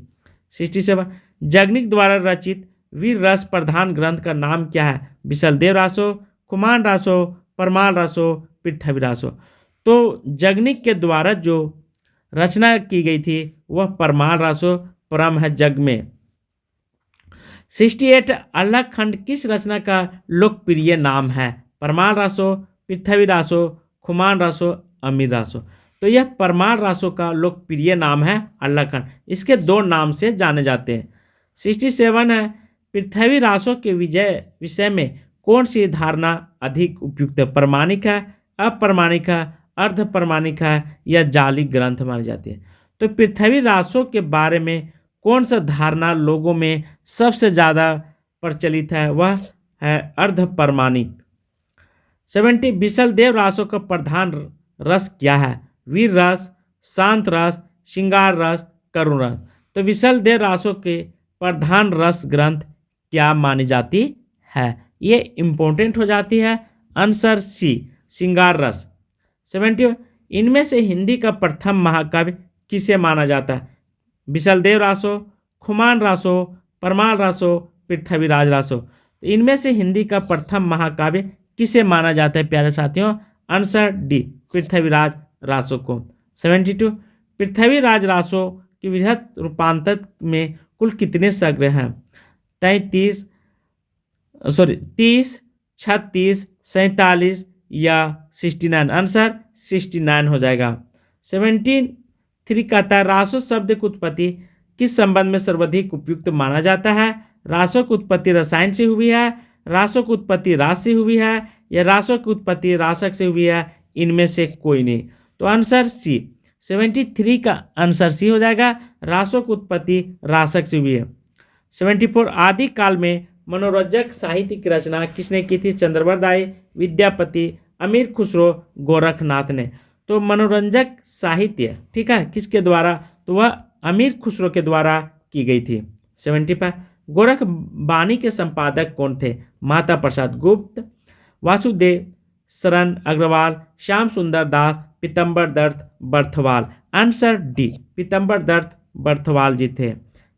67 जगनिक द्वारा रचित वीर रस प्रधान ग्रंथ का नाम क्या है? विशलदेव रासो, कुमान रासो, परमाल रासो, पृथ्वी रासो? तो जगनिक के द्वारा जो रचना की गई थी वह परमाल रासो परम है जग में। 68 अल्लाह खंड किस रचना का लोकप्रिय नाम है? परमाल रासो, पृथ्वी रासो, खुमान रासो, अमीर रासो? तो यह परमाल रासो का लोकप्रिय नाम है अल्लाह खंड, इसके दो नाम से जाने जाते हैं। 67 है, पृथ्वी रासो के विषय में कौन सी धारणा अधिक उपयुक्त है? प्रमाणिक है, अप्रमाणिक है, अर्ध प्रमाणिक है या जाली ग्रंथ मानी जाती है? तो पृथ्वी रासो के बारे में कौन सा धारणा लोगों में सबसे ज़्यादा प्रचलित है? वह है अर्ध प्रमाणिक। 70 विशलदेव रासो का प्रधान रस क्या है? वीर रस, शांत रस, श्रृंगार रस, करुण रस? तो विशलदेव रासो के प्रधान रस ग्रंथ क्या मानी जाती है? ये इंपॉर्टेंट हो जाती है। आंसर सी, श्रृंगार रस। 70 इनमें से हिंदी का प्रथम महाकाव्य किसे माना जाता है? विशलदेव रासो, खुमान रासो, परमाल रासो, पृथ्वीराज रासो? इनमें से हिंदी का प्रथम महाकाव्य किसे माना जाता है प्यारे साथियों? आंसर डी, पृथ्वीराज रासो को। 72 पृथ्वीराज रासो की वृहत रूपांतर में कुल कितने सर्ग हैं? 33, सॉरी 30, 36, 47 या 69। आंसर 69 हो जाएगा। 73 कहता है रासो शब्द की उत्पत्ति किस संबंध में सर्वाधिक उपयुक्त माना जाता है? रासो की उत्पत्ति रसायन से हुई है, रासो की उत्पत्ति रास से हुई है, या रासो की उत्पत्ति रासक से हुई है, इनमें से कोई नहीं। तो आंसर सी, 73 का आंसर सी हो जाएगा, रासो की उत्पत्ति रासक से हुई है। 74 आदि काल में मनोरंजक साहित्य की रचना किसने की थी? चंद्रवरदाई दाई, विद्यापति, अमीर खुसरो, गोरखनाथ ने। तो मनोरंजक साहित्य, ठीक है, किसके द्वारा? तो वह अमीर खुसरो के द्वारा की गई थी। 75 गोरख बानी के संपादक कौन थे? माता प्रसाद गुप्त, वासुदेव शरण अग्रवाल, श्याम सुंदर दास, पीतम्बर दत्त बर्थवाल। आंसर डी, पीतम्बर दत्त बर्थवाल जी थे।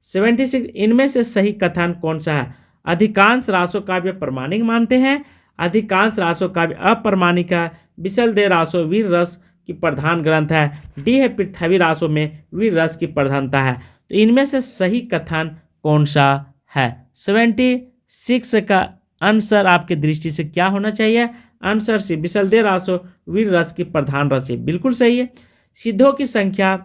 76 इनमें से सही कथन कौन सा है? अधिकांश रासो काव्य प्रमाणिक मानते हैं, अधिकांश रासो काव्य अप्रमाणिक है, विशलदेव रासो वीर रस की प्रधान ग्रंथ है, डी है पृथ्वी रासो में वीर रस की प्रधानता है। तो इनमें से सही कथन कौन सा है? 76 का आंसर आपकी दृष्टि से क्या होना चाहिए? आंसर सी, विशलदेव रासो वीर रस की प्रधान रस है, बिल्कुल सही है। सिद्धों की संख्या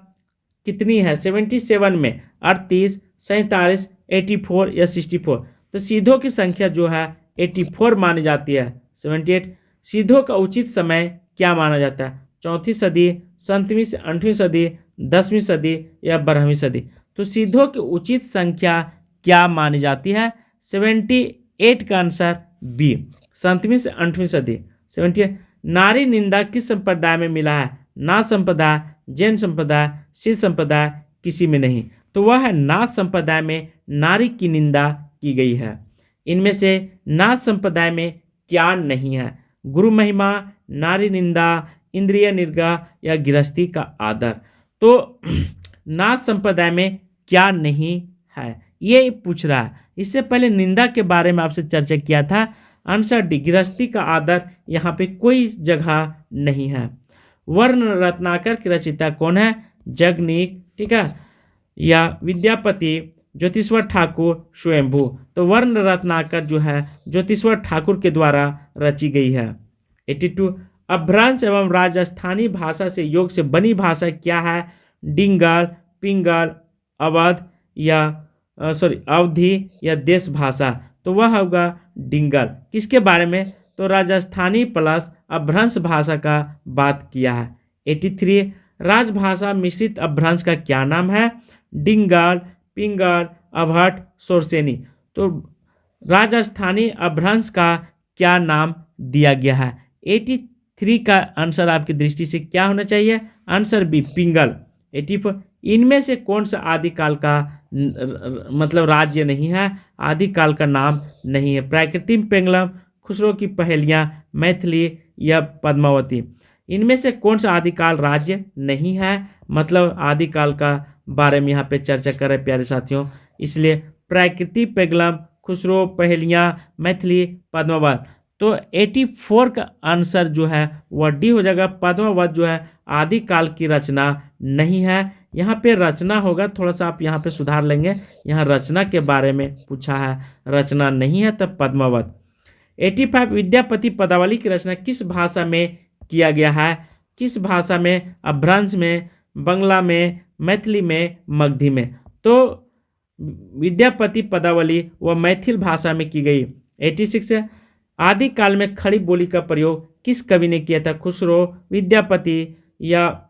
कितनी है 77 में? 38, 47, 84 या 64। तो सीधों की संख्या जो है 84 मानी जाती है। 78 सीधों का उचित समय क्या माना जाता है? चौथी सदी, 7वीं से 8वीं सदी, 10वीं सदी या 12वीं सदी। तो सीधों की उचित संख्या क्या मानी जाती है? 78 का आंसर बी, 7वीं से 8वीं सदी। 78 नारी निंदा किस संप्रदाय में मिला है? नाथ संप्रदाय, जैन संप्रदाय, सिद्ध संप्रदाय, किसी में नहीं। तो वह है नाथ संप्रदाय में नारी की निंदा की गई है। इनमें से नाथ संप्रदाय में क्या नहीं है? गुरु महिमा, नारी निंदा, इंद्रिय निग्रह या गृहस्थी का आदर। तो नाथ संप्रदाय में क्या नहीं है ये पूछ रहा है। इससे पहले निंदा के बारे में आपसे चर्चा किया था। आंसर डी, गृहस्थी का आदर यहाँ पे कोई जगह नहीं है। वर्ण रत्नाकर की रचयिता कौन है? जगनीक, ठीक है, या विद्यापति, ज्योतिश्वर ठाकुर, स्वयंभू। तो वर्ण रत्नाकर जो है ज्योतिश्वर ठाकुर के द्वारा रची गई है। 82 अपभ्रंश एवं राजस्थानी भाषा से योग से बनी भाषा क्या है? डिंगल, पिंगल, अवध या अवधि या देश भाषा। तो वह होगा डिंगल। किसके बारे में? तो राजस्थानी प्लस अपभ्रंश भाषा का बात किया है। 83 राजभाषा मिश्रित अपभ्रंश का क्या नाम है? डिंगल, पिंगल, अवहट, सोरसेनी। तो राजस्थानी अपभ्रंश का क्या नाम दिया गया है? 83 का आंसर आपकी दृष्टि से क्या होना चाहिए? आंसर बी, पिंगल। 84 इनमें से कौन सा आदिकाल का मतलब राज्य नहीं है? आदिकाल का नाम नहीं है। प्राकृतिक पेंगलम, खुसरो की पहेलियाँ, मैथिली या पद्मावती। इनमें से कौन सा आदिकाल राज्य नहीं है? मतलब आदिकाल का बारे में यहाँ पे चर्चा कर रहे प्यारे साथियों, इसलिए प्राकृतिक पेंगलम, खुसरो, पहेलियाँ, मैथिली, पद्मावत। तो 84 का आंसर जो है वह डी हो जाएगा। पद्मावत जो है आदिकाल की रचना नहीं है। यहाँ पे रचना होगा, थोड़ा सा आप यहाँ पे सुधार लेंगे। यहाँ रचना के बारे में पूछा है, रचना नहीं है तब पद्मावत। 85 विद्यापति पदावली की रचना किस भाषा में किया गया है? किस भाषा में? अपभ्रंश में, बंगला में, मैथिली में, मगधी में। तो विद्यापति पदावली वह मैथिल भाषा में की गई। 86 आदिकाल में खड़ी बोली का प्रयोग किस कवि ने किया था? खुसरो, विद्यापति या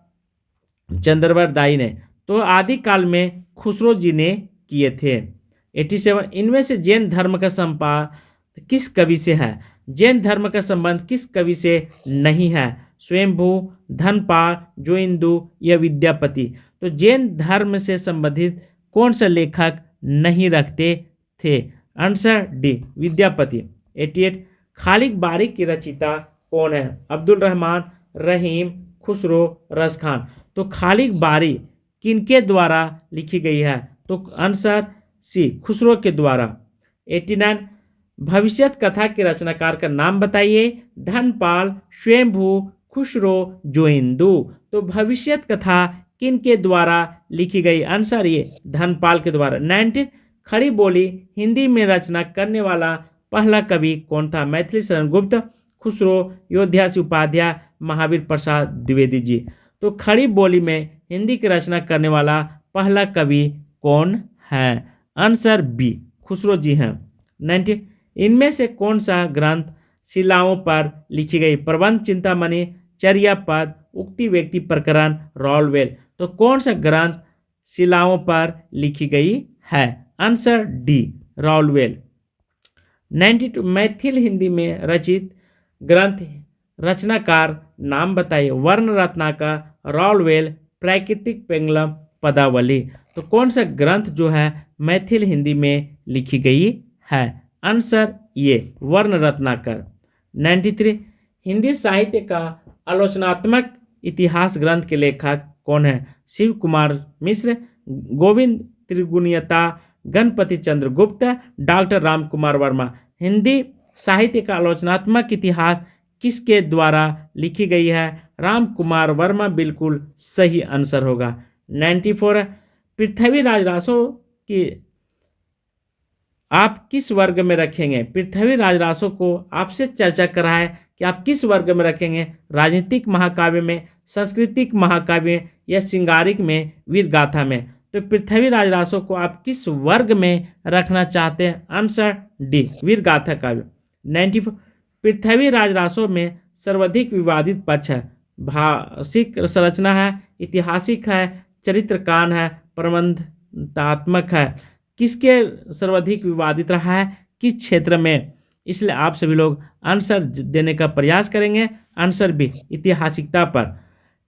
चंद्रवरदाई दाई ने। तो आदिकाल में खुसरो जी ने किए थे। 87 इनमें से जैन धर्म का संपाद किस कवि से है? जैन धर्म का संबंध किस कवि से नहीं है? स्वयंभू, धनपाल, जोइंदु या विद्यापति। तो जैन धर्म से संबंधित कौन सा लेखक नहीं रखते थे? Answer D, Vidyapati. 88 खालिक बारी की रचयिता कौन है? अब्दुल रहमान, रहीम, खुसरो, रस खान। तो खालिक बारी किनके द्वारा लिखी गई है? तो आंसर सी, खुसरो के द्वारा। 89 भविष्यत कथा के रचनाकार का नाम बताइए? धनपाल, स्वयंभू, खुसरो, जोइंदु। तो भविष्यत कथा किनके द्वारा लिखी गई? आंसर ये, धनपाल के द्वारा। 19 खड़ी बोली हिंदी में रचना करने वाला पहला कवि कौन था? मैथिली शरण गुप्त, खुसरो, योध्यासी उपाध्याय, महावीर प्रसाद द्विवेदी जी। तो खड़ी बोली में हिंदी की रचना करने वाला पहला कवि कौन है? आंसर बी, खुसरो जी हैं। 90 इनमें से कौन सा ग्रंथ शिलाओं पर लिखी गई? प्रबंध चिंतामणि, चर्यापद, उक्ति व्यक्ति प्रकरण, राउलवेल। तो कौन सा ग्रंथ शिलाओं पर लिखी गई है? आंसर डी, राउलवेल। 92 मैथिल हिंदी में रचित ग्रंथ रचनाकार नाम बताइए। वर्ण रत्नाकर, राउलवेल, प्राकृतिक पेंगलम, पदावली। तो कौन सा ग्रंथ जो है मैथिल हिंदी में लिखी गई है? आंसर ये, वर्ण रत्नाकर। 93 हिंदी साहित्य का आलोचनात्मक इतिहास ग्रंथ के लेखक कौन है? शिव कुमार मिश्र, गोविंद त्रिगुणियता, गणपति चंद्र गुप्त, डॉक्टर राम कुमार वर्मा। हिंदी साहित्य का आलोचनात्मक इतिहास किसके द्वारा लिखी गई है? राम कुमार वर्मा बिल्कुल सही आंसर होगा। 94 पृथ्वीराज रासो की आप किस वर्ग में रखेंगे? पृथ्वीराज रासो को आपसे चर्चा करा है कि आप किस वर्ग में रखेंगे? राजनीतिक महाकाव्य में, सांस्कृतिक महाकाव्य या श्रृंगारिक में, वीर गाथा में। तो पृथ्वीराज रासो को आप किस वर्ग में रखना चाहते हैं? आंसर डी, वीर गाथा काव्य। 94 पृथ्वीराज रासो में सर्वाधिक विवादित पक्ष है? भाषिक संरचना है, ऐतिहासिक है, चरित्रकान है, प्रबंधात्मक है। किसके सर्वाधिक विवादित रहा है? किस क्षेत्र में? इसलिए आप सभी लोग आंसर देने का प्रयास करेंगे। आंसर बी, ऐतिहासिकता पर।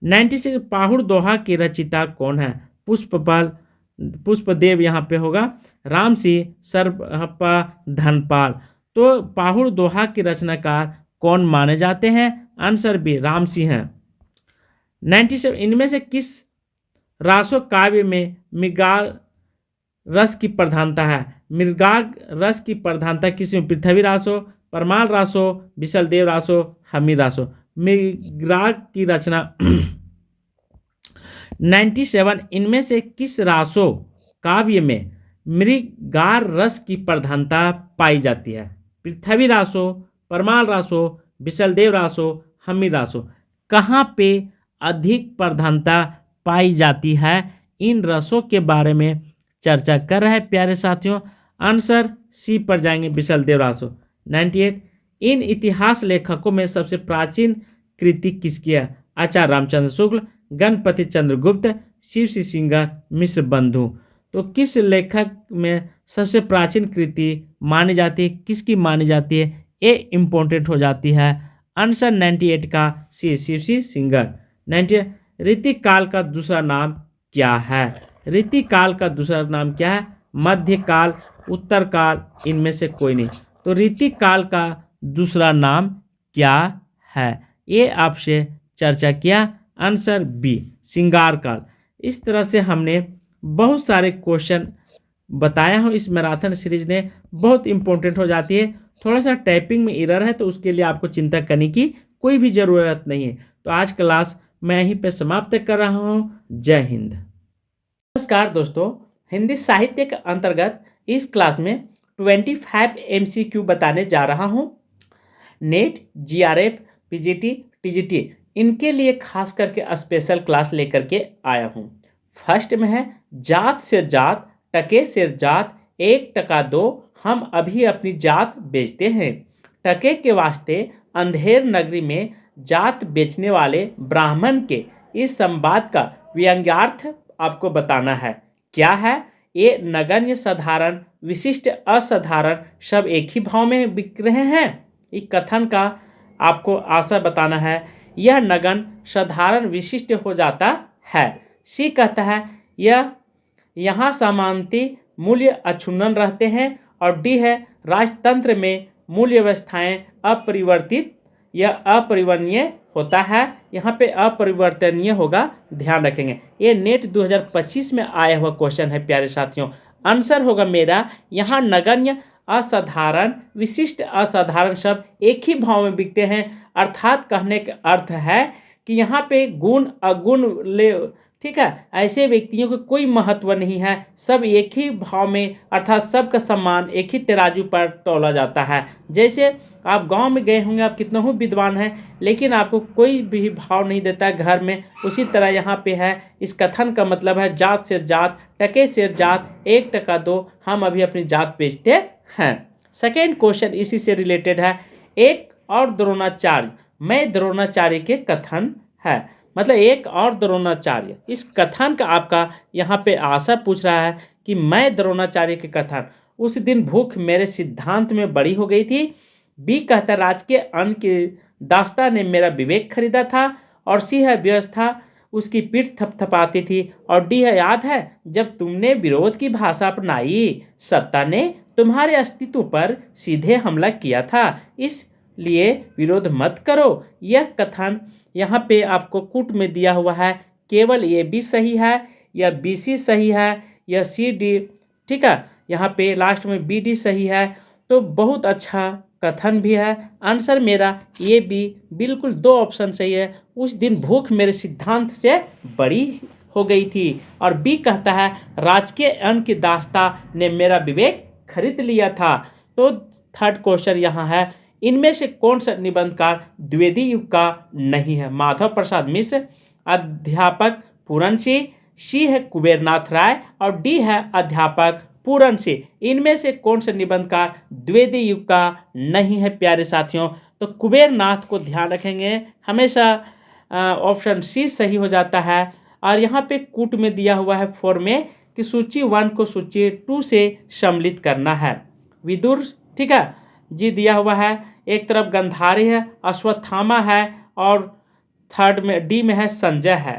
96 पाहुड़ दोहा की रचयिता कौन है? पुष्पदेव यहाँ पे होगा, रामसिंह, सरहप्पा, धनपाल। तो पाहुड़ दोहा की रचनाकार कौन माने जाते हैं? आंसर बी, रामसिंह हैं। 97 इनमें से किस रासो काव्य में मृगाल रस की प्रधानता है? मृगाल रस की प्रधानता किस में? पृथ्वी रासो, परमाल रासो, विशलदेव रासो, हमीर रासो। मृगाल की रचना 97 इनमें से किस रासो काव्य में मृगाल रस की प्रधानता पाई जाती है? पृथ्वी रासो, परमाल रासो, विशलदेव रासो, हमीर रासो। कहाँ पे अधिक प्रधानता पाई जाती है? इन रसों के बारे में चर्चा कर रहे हैं प्यारे साथियों। आंसर सी पर जाएंगे, विशलदेव रासो। 98 इन इतिहास लेखकों में सबसे प्राचीन कृति किसकी है? आचार्य रामचंद्र शुक्ल, गणपति चंद्र गुप्त, शिव सिंगर, मिश्र बंधु। तो किस लेखक में सबसे प्राचीन कृति मानी जाती है? किसकी मानी जाती है? ये इम्पोर्टेंट हो जाती है। आंसर 98 का सी, शिव सिंगर। 98 ऋतिक काल का दूसरा नाम क्या है? ऋतिक काल का दूसरा नाम क्या है? मध्यकाल, उत्तर काल, इनमें से कोई नहीं। तो ऋतिक काल का दूसरा नाम क्या है? ये आपसे चर्चा किया। आंसर बी, श्रृंगार काल। इस तरह से हमने बहुत सारे क्वेश्चन बताया हूँ। इस मैराथन सीरीज ने बहुत इंपॉर्टेंट हो जाती है। थोड़ा सा टाइपिंग में एरर है तो उसके लिए आपको चिंता करने की कोई भी ज़रूरत नहीं है। तो आज क्लास मैं यहीं पे समाप्त कर रहा हूँ। जय हिंद। नमस्कार दोस्तों, हिंदी साहित्य के अंतर्गत इस क्लास में 25 MCQ बताने जा रहा हूँ। नेट, GRF, PGT, TGT इनके लिए खास करके स्पेशल क्लास लेकर के आया हूँ। फर्स्ट में है जात से जात, टके से जात, 1 टका दो, हम अभी अपनी जात बेचते हैं। टके के वास्ते अंधेर नगरी में जात बेचने वाले ब्राह्मण के इस संवाद का व्यंग्यार्थ आपको बताना है। क्या है? ये नगण्य, साधारण, विशिष्ट, असाधारण सब एक ही भाव में बिक रहे हैं। इस कथन का आपको आशा बताना है। यह नगण्य, साधारण, विशिष्ट हो जाता है। सी कहता है यह यहाँ समानती मूल्य अक्षुण्ण रहते हैं। और डी है राजतंत्र में मूल्य व्यवस्थाएं अपरिवर्तित या अपरिवर्तनीय होता है। यहाँ पे अपरिवर्तनीय होगा, ध्यान रखेंगे। ये नेट 2025 में आया हुआ क्वेश्चन है प्यारे साथियों। आंसर होगा मेरा यहाँ नगण्य, असाधारण, विशिष्ट, असाधारण सब एक ही भाव में बिकते हैं। अर्थात कहने का अर्थ है कि यहाँ पे गुण अगुण ठीक है, ऐसे व्यक्तियों को कोई महत्व नहीं है, सब एक ही भाव में, अर्थात सबका सम्मान एक ही तराजू पर तौला जाता है। जैसे आप गांव में गए होंगे, आप कितना ही विद्वान हैं, लेकिन आपको कोई भी भाव नहीं देता है घर में, उसी तरह यहाँ पे है। इस कथन का मतलब है जात से जात, टके से जात, 1 टका दो, हम अभी अपनी जात बेचते हैं। सेकेंड क्वेश्चन इसी से रिलेटेड है। एक और द्रोणाचार्य, मैं द्रोणाचार्य के कथन है, मतलब एक और द्रोणाचार्य, इस कथन का आपका यहाँ पे आशा पूछ रहा है कि मैं द्रोणाचार्य के कथन, उस दिन भूख मेरे सिद्धांत में बड़ी हो गई थी। बी कहता राजकीय अन्न की दास्ता ने मेरा विवेक खरीदा था। और सी है व्यवस्था उसकी पीठ थपथपाती थी। और डी है याद है जब तुमने विरोध की भाषा अपनाई, सत्ता ने तुम्हारे अस्तित्व पर सीधे हमला किया था, इसलिए विरोध मत करो। यह कथन यहाँ पे आपको कूट में दिया हुआ है, केवल ए बी सही है या बी सी सही है या सी डी, ठीक है, यहाँ पे लास्ट में बी डी सही है। तो बहुत अच्छा कथन भी है। आंसर मेरा ए बी, बिल्कुल 2 ऑप्शन सही है। उस दिन भूख मेरे सिद्धांत से बड़ी हो गई थी। और बी कहता है राजकीय अन्न की दास्ता ने मेरा विवेक खरीद लिया था। तो थर्ड क्वेश्चन यहाँ है, इनमें से कौन सा निबंधकार द्विवेदी युग का नहीं है? माधव प्रसाद मिश्र, अध्यापक पूरन सिंह, सी है कुबेरनाथ राय और डी है अध्यापक पूरन सिंह। इनमें से कौन सा निबंधकार द्विवेदी युग का नहीं है प्यारे साथियों? तो कुबेरनाथ को ध्यान रखेंगे, हमेशा ऑप्शन सी सही हो जाता है। और यहाँ पे कूट में दिया हुआ है 4 में कि सूची 1 को सूची 2 से सम्मिलित करना है। विदुर, ठीक है जी, दिया हुआ है। एक तरफ गंधारी है, अश्वत्थामा है और थर्ड में डी में है संजय है।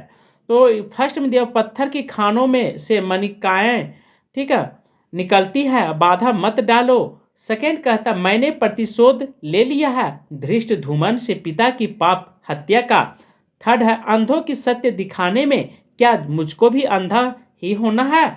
तो फर्स्ट में दिया पत्थर की खानों में से मणिकाएं, ठीक है, निकलती है, बाधा मत डालो। सेकेंड कहता मैंने प्रतिशोध ले लिया है धृष्ट धूमन से पिता की पाप हत्या का। थर्ड है अंधों की सत्य दिखाने में क्या मुझको भी अंधा ही होना है।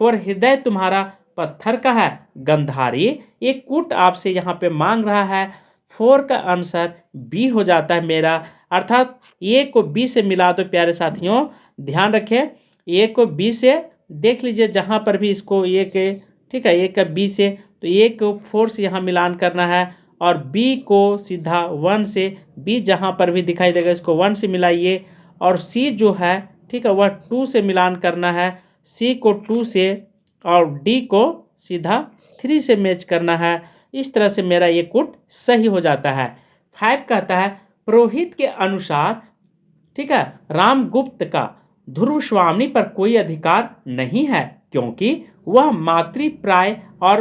4 हृदय तुम्हारा पत्थर का है गंधारी। एक कूट आपसे यहाँ पे मांग रहा है। 4 का आंसर बी हो जाता है मेरा, अर्थात ए को बी से मिला दो प्यारे साथियों। ध्यान रखें, ए को बी से देख लीजिए, जहाँ पर भी इसको ए के, ठीक है, ए का बी से, तो ए को 4 से यहाँ मिलान करना है और बी को सीधा 1 से, बी जहाँ पर भी दिखाई देगा इसको 1 से मिलाइए। और सी जो है, ठीक है, वह 2 से मिलान करना है, सी को 2 से और डी को सीधा 3 से मैच करना है। इस तरह से मेरा ये कूट सही हो जाता है। 5 कहता है पुरोहित के अनुसार, ठीक है, रामगुप्त का ध्रुव स्वामी पर कोई अधिकार नहीं है क्योंकि वह मातृप्राय और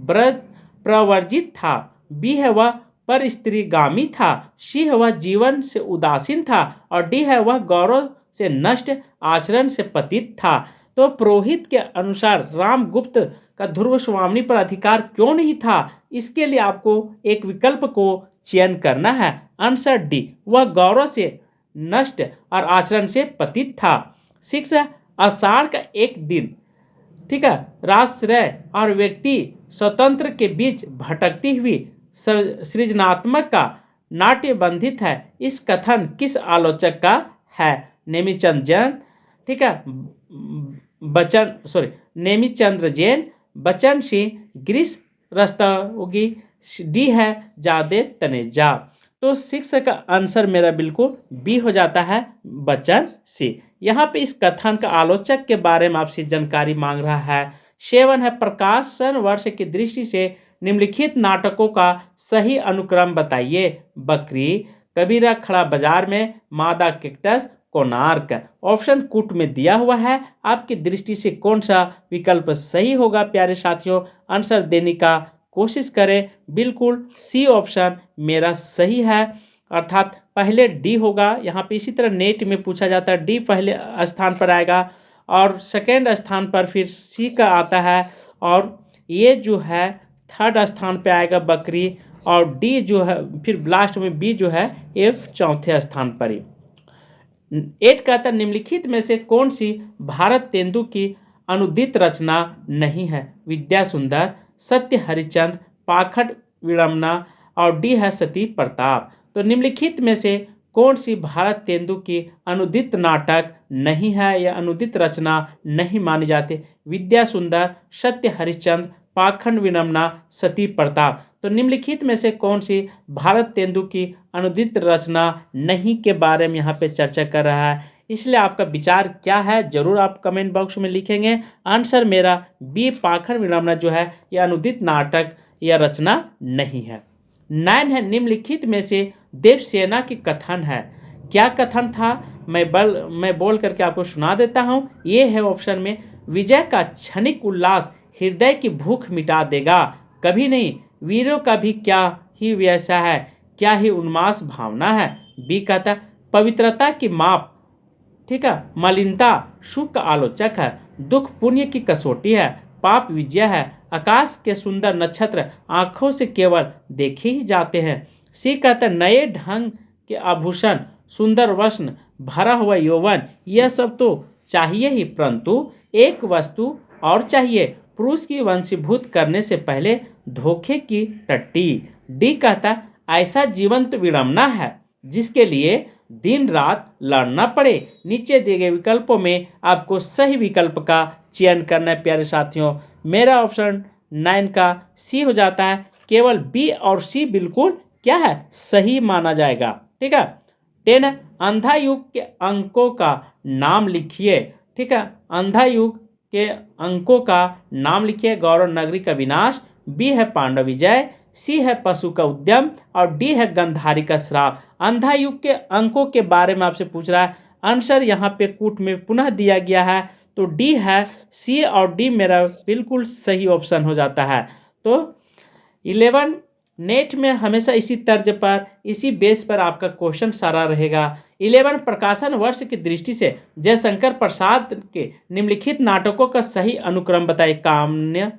व्रत प्रवर्जित था। बी है वह पर स्त्रीगामी था। सी है वह जीवन से उदासीन था और डी है वह गौरव से नष्ट आचरण से पतित था। तो पुरोहित के अनुसार रामगुप्त का ध्रुव स्वामी पर अधिकार क्यों नहीं था, इसके लिए आपको एक विकल्प को चयन करना है। आंसर डी, वह गौरव से नष्ट और आचरण से पतित था। 6 आषाढ़ का एक दिन, ठीक है, राष्ट्रय और व्यक्ति स्वतंत्र के बीच भटकती हुई सृजनात्मक का नाट्य बंधित है। इस कथन किस आलोचक का है? नेमिचंद जैन, ठीक है, नेमिचंद्र जैन, बचन सिंह, गिरीश रस्तोगी, डी है जादेव तनेजा। तो 6 का आंसर मेरा बिल्कुल बी हो जाता है, बचन सिंह। यहाँ पे इस कथन का आलोचक के बारे में आपसे जानकारी मांग रहा है। 7 है प्रकाशन वर्ष की दृष्टि से निम्नलिखित नाटकों का सही अनुक्रम बताइए। बकरी, कबीरा खड़ा बाजार में, मादा कैक्टस, कोणार्क। ऑप्शन कूट में दिया हुआ है, आपकी दृष्टि से कौन सा विकल्प सही होगा प्यारे साथियों? आंसर देने का कोशिश करें। बिल्कुल सी ऑप्शन मेरा सही है, अर्थात पहले डी होगा। यहाँ पे इसी तरह नेट में पूछा जाता है, डी पहले स्थान पर आएगा और सेकेंड स्थान पर फिर सी का आता है और ये जो है थर्ड स्थान पे आएगा बकरी, और डी जो है फिर लास्ट में बी जो है एफ चौथे स्थान पर ही। 8 कहता निम्नलिखित में से कौन सी भारत तेंदु की अनुदित रचना नहीं है? विद्या सुंदर, सत्य हरिश्चंद्र, पाखंड विडम्बना और डी है सती प्रताप। तो निम्नलिखित में से कौन सी भारत तेंदु की अनुदित नाटक नहीं है या अनुदित रचना नहीं मानी जाती? विद्या सुंदर, सत्य हरिश्चंद्र, पाखंड विडंबना, सती प्रताप। तो निम्नलिखित में से कौन सी भारत तेंदु की अनुदित रचना नहीं के बारे में यहाँ पे चर्चा कर रहा है? इसलिए आपका विचार क्या है जरूर आप कमेंट बॉक्स में लिखेंगे। आंसर मेरा बी, पाखंड विडंबना जो है यह अनुदित नाटक या रचना नहीं है। 9 है, निम्नलिखित में से देवसेना की कथन है। क्या कथन था? मैं बोल करके आपको सुना देता हूँ। ये है ऑप्शन में, विजय का क्षणिक उल्लास हृदय की भूख मिटा देगा, कभी नहीं, वीरों का भी क्या ही वैसा है, क्या ही उन्मास भावना है। बी कहता है, पवित्रता की माप, ठीक है, मलिनता सुख का आलोचक है, दुख पुण्य की कसौटी है, पाप विजय है, आकाश के सुंदर नक्षत्र आंखों से केवल देखे ही जाते हैं। सी कहता है, नए ढंग के आभूषण, सुंदर वस्त्र, भरा हुआ यौवन, यह सब तो चाहिए ही, परंतु एक वस्तु और चाहिए, पुरुष की वंशीभूत करने से पहले धोखे की टट्टी। डी कहता है, ऐसा जीवंत विडंबना है जिसके लिए दिन रात लड़ना पड़े। नीचे दिए गए विकल्पों में आपको सही विकल्प का चयन करना है प्यारे साथियों। मेरा ऑप्शन 9 का सी हो जाता है। केवल बी और सी बिल्कुल क्या है, सही माना जाएगा। ठीक है। 10 है, अंधा युग के अंकों का नाम लिखिए। ठीक है, अंधा युग के अंकों का नाम लिखिए। गौरव नगरी का विनाश, बी है पांडव विजय, सी है पशु का उद्यम और डी है गंधारी का श्राप। अंधा युग के अंकों के बारे में आपसे पूछ रहा है। आंसर यहाँ पे कूट में पुनः दिया गया है, तो डी है। सी और डी मेरा बिल्कुल सही ऑप्शन हो जाता है। तो 11 नेट में हमेशा इसी तर्ज पर, इसी बेस पर आपका क्वेश्चन सारा रहेगा। 11 प्रकाशन वर्ष की दृष्टि से जयशंकर प्रसाद के निम्नलिखित नाटकों का सही अनुक्रम बताइए। काम्य,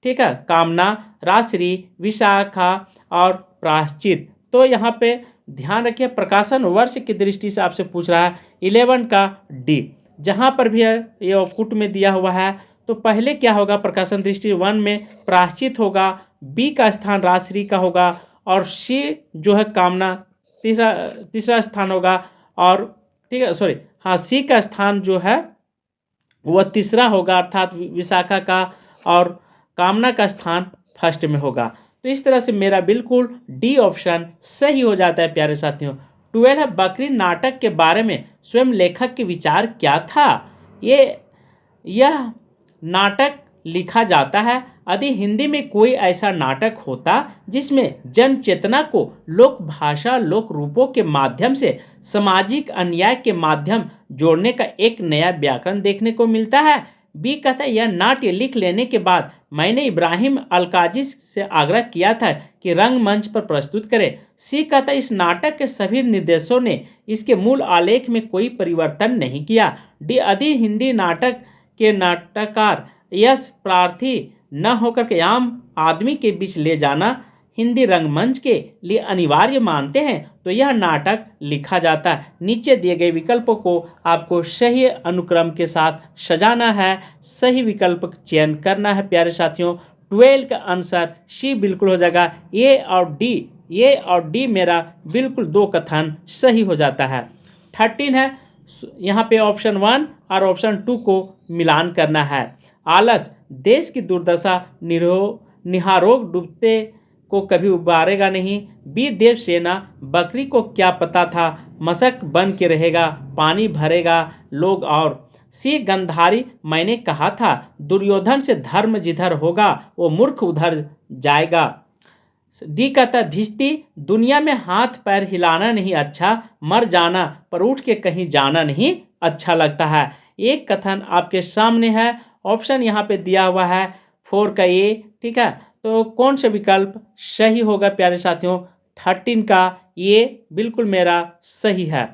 ठीक है, कामना, राजश्री, विशाखा और प्रायश्चित। तो यहाँ पे ध्यान रखिए, प्रकाशन वर्ष की दृष्टि से आपसे पूछ रहा है 11 का डी। जहाँ पर भी है ये कुट में दिया हुआ है, तो पहले क्या होगा, प्रकाशन दृष्टि 1 में प्रायश्चित होगा, बी का स्थान राजश्री का होगा और सी जो है कामना तीसरा स्थान होगा। और ठीक है, सॉरी, हाँ, सी का स्थान जो है वह तीसरा होगा, अर्थात विशाखा का, और कामना का स्थान फर्स्ट में होगा। तो इस तरह से मेरा बिल्कुल डी ऑप्शन सही हो जाता है प्यारे साथियों। 12 है, बकरी नाटक के बारे में स्वयं लेखक के विचार क्या था? यह नाटक लिखा जाता है यदि हिंदी में कोई ऐसा नाटक होता जिसमें जन चेतना को लोक भाषा, लोक रूपों के माध्यम से सामाजिक अन्याय के माध्यम जोड़ने का एक नया व्याकरण देखने को मिलता है। बी कहता है, यह नाट्य लिख लेने के बाद मैंने इब्राहिम अलकाजी से आग्रह किया था कि रंगमंच पर प्रस्तुत करे। सी कहता है, इस नाटक के सभी निर्देशकों ने इसके मूल आलेख में कोई परिवर्तन नहीं किया। डी, यदि हिंदी नाटक के नाटककार यश प्रार्थी न होकर के आम आदमी के बीच ले जाना हिंदी रंगमंच के लिए अनिवार्य मानते हैं तो यह नाटक लिखा जाता है। नीचे दिए गए विकल्पों को आपको सही अनुक्रम के साथ सजाना है, सही विकल्प चयन करना है प्यारे साथियों। 12 का आंसर सी बिल्कुल हो जाएगा। ए और डी मेरा बिल्कुल दो कथन सही हो जाता है। 13 है, यहाँ पे ऑप्शन 1 और ऑप्शन 2 को मिलान करना है। आलस देश की दुर्दशा, निहारोग डूबते को कभी उबारेगा नहीं। बी, देवसेना, बकरी को क्या पता था मशक बन के रहेगा, पानी भरेगा लोग। और सी, गंधारी, मैंने कहा था दुर्योधन से धर्म जिधर होगा वो मूर्ख उधर जाएगा। डी कहता है, भिष्टी, दुनिया में हाथ पैर हिलाना नहीं अच्छा, मर जाना पर उठ के कहीं जाना नहीं अच्छा लगता है। एक कथन आपके सामने है, ऑप्शन यहाँ पे दिया हुआ है 4 का ए। ठीक है, तो कौन सा विकल्प सही होगा प्यारे साथियों? 13 का ये बिल्कुल मेरा सही है।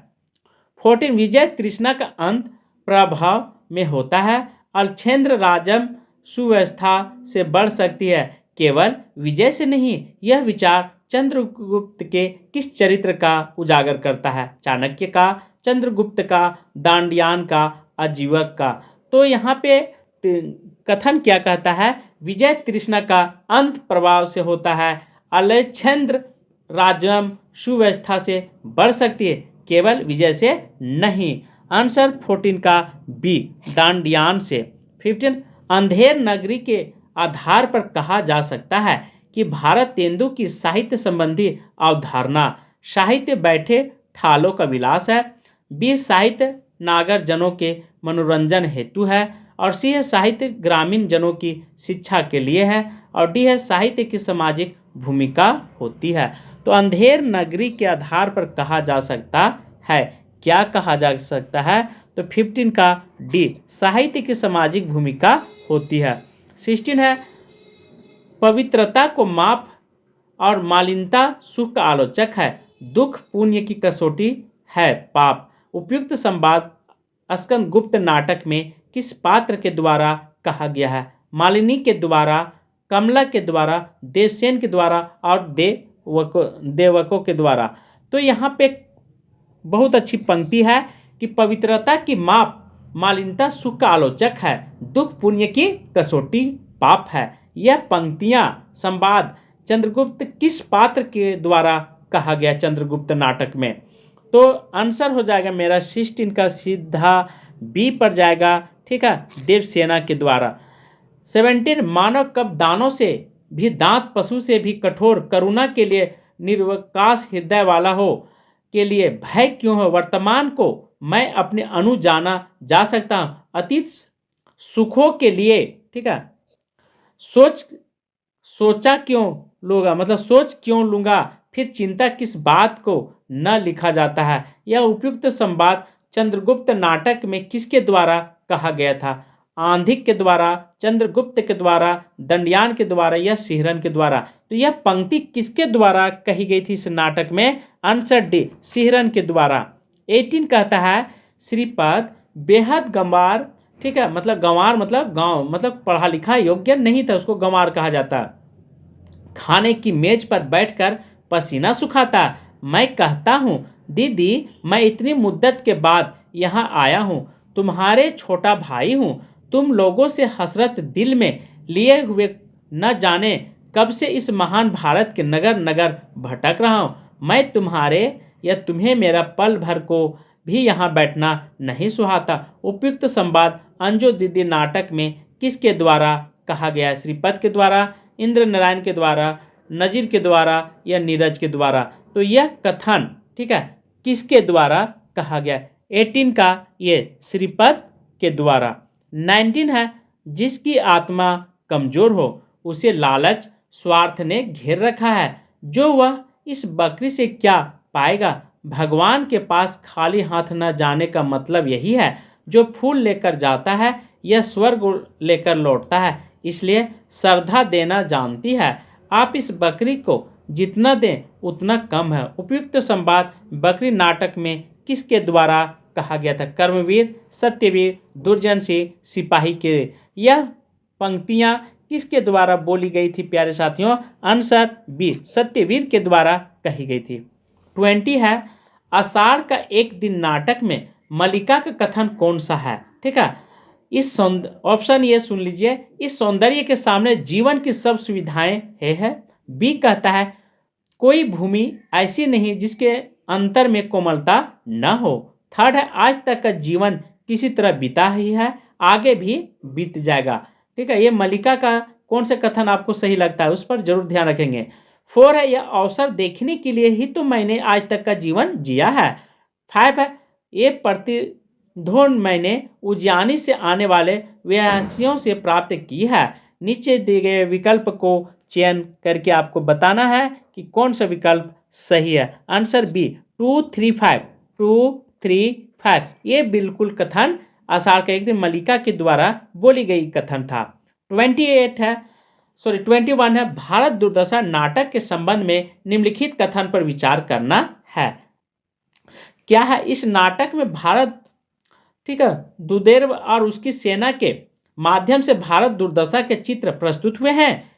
14, विजय तृष्णा का अंत प्रभाव में होता है। अलछेंद्र राजम सुव्यवस्था से बढ़ सकती है, केवल विजय से नहीं। यह विचार चंद्रगुप्त के किस चरित्र का उजागर करता है? चाणक्य का, चंद्रगुप्त का, दांडियान का, आजीवक का। तो यहाँ पे कथन क्या कहता है? विजय तृष्णा का अंत प्रभाव से होता है। अलछेंद्र राजम सुव्यवस्था से बढ़ सकती है, केवल विजय से नहीं। आंसर 14 का बी, दांडियान से। 15, अंधेर नगरी के आधार पर कहा जा सकता है कि भारत तेंदु की साहित्य संबंधी अवधारणा साहित्य बैठे ठालों का विलास है, बी साहित्य नागर जनों के मनोरंजन हेतु है, और सी है साहित्य ग्रामीण जनों की शिक्षा के लिए है, और डी है साहित्य की सामाजिक भूमिका होती है। तो अंधेर नगरी के आधार पर कहा जा सकता है, क्या कहा जा सकता है? तो 15 का डी, साहित्य की सामाजिक भूमिका होती है। 16 है, पवित्रता को माप और मालिनता सुख का आलोचक है, दुख पुण्य की कसौटी है पाप। उपयुक्त संवाद स्कंदगुप्त नाटक में किस पात्र के द्वारा कहा गया है? मालिनी के द्वारा, कमला के द्वारा, देवसेन के द्वारा और देवकों के द्वारा। तो यहाँ पे बहुत अच्छी पंक्ति है कि पवित्रता की माप मालिनता सुख का आलोचक है, दुख पुण्य की कसौटी पाप है। यह पंक्तियां संवाद चंद्रगुप्त किस पात्र के द्वारा कहा गया चंद्रगुप्त नाटक में? तो आंसर हो जाएगा मेरा 16 का सीधा बी पर जाएगा, ठीक है, देवसेना के द्वारा। 17, मानव कब दानों से भी दांत, पशु से भी कठोर, करुणा के लिए निर्विकास हृदय वाला हो, के लिए भय क्यों हो? वर्तमान को मैं अपने अनु जाना जा सकता हूँ, अतीत सुखों के लिए, ठीक है, सोचा क्यों लूँगा, मतलब सोच क्यों लूँगा, फिर चिंता किस बात को न लिखा जाता है? यह उपयुक्त संवाद चंद्रगुप्त नाटक में किसके द्वारा कहा गया था? आंधिक के द्वारा, चंद्रगुप्त के द्वारा, दंडयान के द्वारा या सिहरन के द्वारा? तो यह पंक्ति किसके द्वारा कही गई थी इस नाटक में? आंसर डी, सिहरन के द्वारा। 18 कहता है, श्रीपद बेहद गंवार, ठीक है, मतलब गंवार मतलब गांव, मतलब पढ़ा लिखा योग्य नहीं था, उसको गंवार कहा जाता। खाने की मेज पर बैठकर पसीना सुखाता। मैं कहता हूँ, दीदी मैं इतनी मुद्दत के बाद यहाँ आया हूँ, तुम्हारे छोटा भाई हूँ, तुम लोगों से हसरत दिल में लिए हुए न जाने कब से इस महान भारत के नगर नगर भटक रहा हूँ। मैं तुम्हारे या तुम्हें मेरा पल भर को भी यहाँ बैठना नहीं सुहाता। उपयुक्त संवाद अंजो दीदी नाटक में किसके द्वारा कहा गया है? श्रीपद के द्वारा, इंद्र नारायण के द्वारा, नजीर के द्वारा या नीरज के द्वारा? तो यह कथन, ठीक है, किसके द्वारा कहा गया? 18 का ये श्रीपद के द्वारा। 19 है, जिसकी आत्मा कमजोर हो उसे लालच स्वार्थ ने घेर रखा है, जो वह इस बकरी से क्या पाएगा? भगवान के पास खाली हाथ न जाने का मतलब यही है, जो फूल लेकर जाता है यह स्वर्ग लेकर लौटता है, इसलिए श्रद्धा देना जानती है। आप इस बकरी को जितना दें उतना कम है। उपयुक्त संवाद बकरी नाटक में किसके द्वारा कहा गया था? कर्मवीर, सत्यवीर, दुर्जन सिंह, सिपाही के। यह पंक्तियां किसके द्वारा बोली गई थी प्यारे साथियों? आंसर बी, सत्यवीर के द्वारा कही गई थी। 20 है, आषाढ़ का एक दिन नाटक में मल्लिका का कथन कौन सा है? ठीक है, इस ऑप्शन ये सुन लीजिए, इस सौंदर्य के सामने जीवन की सब सुविधाएं है। बी कहता है, कोई भूमि ऐसी नहीं जिसके अंतर में कोमलता न हो। थर्ड है, आज तक का जीवन किसी तरह बीता ही है, आगे भी बीत जाएगा। ठीक है, ये मल्लिका का कौन सा कथन आपको सही लगता है उस पर जरूर ध्यान रखेंगे। 4 है, यह अवसर देखने के लिए ही तो मैंने आज तक का जीवन जिया है। 5 है, ये प्रतिध्वनि मैंने उज्जैनी से आने वाले व्यवसायियों से प्राप्त की है। नीचे दिए गए विकल्प को चयन करके आपको बताना है कि कौन सा विकल्प सही है। Answer B, 2, 3, 5, 2, 3, 5। ये बिल्कुल कथन आषाढ़ का एक दिन मल्लिका के द्वारा बोली गई कथन था। 21 है, भारत दुर्दशा नाटक के संबंध में निम्नलिखित कथन पर विचार करना है। क्या है? इस नाटक में भारत, ठीक है, दुर्दैव और उसकी सेना के माध्यम से भारत दुर्दशा के चित्र प्रस्तुत हुए हैं।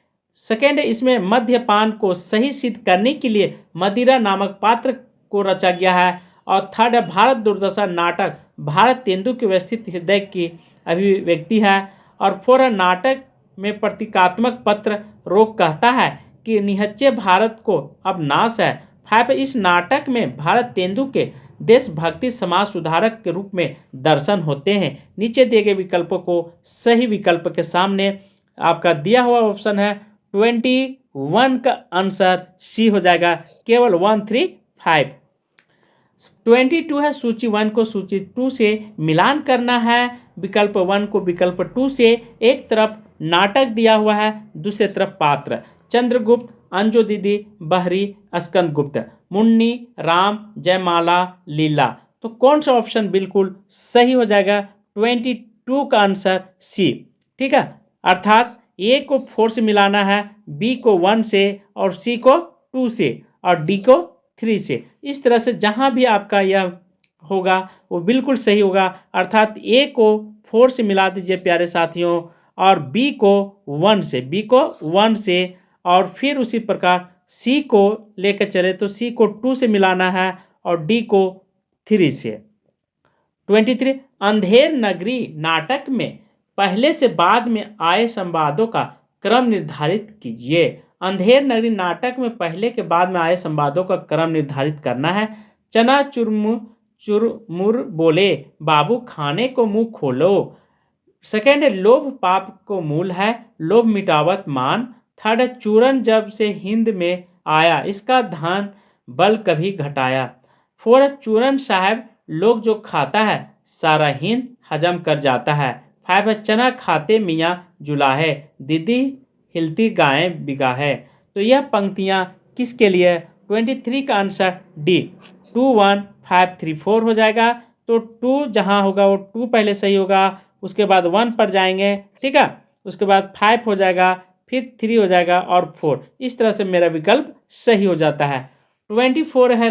सेकेंड, इसमें मद्यपान को सही सिद्ध करने के लिए मदिरा नामक पात्र को रचा गया है। और थर्ड है, भारत दुर्दशा नाटक भारत तेंदु के व्यवस्थित हृदय की अभिव्यक्ति है। और 4 है, नाटक में प्रतीकात्मक पत्र रोक कहता है कि निहच्चे भारत को अब नाश है। 5 है, इस नाटक में भारत तेंदु के देशभक्ति समाज सुधारक के रूप में दर्शन होते हैं। नीचे दिए गए विकल्पों को सही विकल्प के सामने आपका दिया हुआ ऑप्शन है 21 का आंसर सी हो जाएगा, केवल 135। 22 है सूची 1 को सूची 2 से मिलान करना है, विकल्प 1 को विकल्प 2 से। एक तरफ नाटक दिया हुआ है, दूसरी तरफ पात्र। चंद्रगुप्त, अंजू दीदी, बहरी, स्कंदगुप्त, मुन्नी, राम, जयमाला, लीला। तो कौन सा ऑप्शन बिल्कुल सही हो जाएगा? 22 का आंसर सी। ठीक है, अर्थात ए को 4 से मिलाना है, बी को 1 से, और सी को 2 से, और डी को 3 से। इस तरह से जहां भी आपका यह होगा वो बिल्कुल सही होगा। अर्थात ए को 4 से मिला दीजिए प्यारे साथियों, और बी को 1 से, बी को 1 से, और फिर उसी प्रकार सी को लेकर चले तो सी को 2 से मिलाना है और डी को 3 से। 23 अंधेर नगरी नाटक में पहले से बाद में आए संवादों का क्रम निर्धारित कीजिए। अंधेर नगरी नाटक में पहले के बाद में आए संवादों का क्रम निर्धारित करना है। चना चुरमुर बोले, बाबू खाने को मुंह खोलो। सेकेंड है लोभ पाप को मूल है, लोभ मिटावत मान। थर्ड है चूरन जब से हिंद में आया, इसका धन बल कभी घटाया। फोर है चूरन साहब लोग जो खाता है, सारा हिंद हजम कर जाता है। 5 है चना खाते मियाँ जुलाहे, दीदी हिलती गायें बिगाहे। तो यह पंक्तियाँ किसके लिए है? 23 का आंसर डी 2 1 5 3 4 हो जाएगा। तो 2 जहाँ होगा वो 2 पहले सही होगा, उसके बाद 1 पर जाएंगे, ठीक है, उसके बाद 5 हो जाएगा, फिर 3 हो जाएगा और 4। इस तरह से मेरा विकल्प सही हो जाता है। 24 है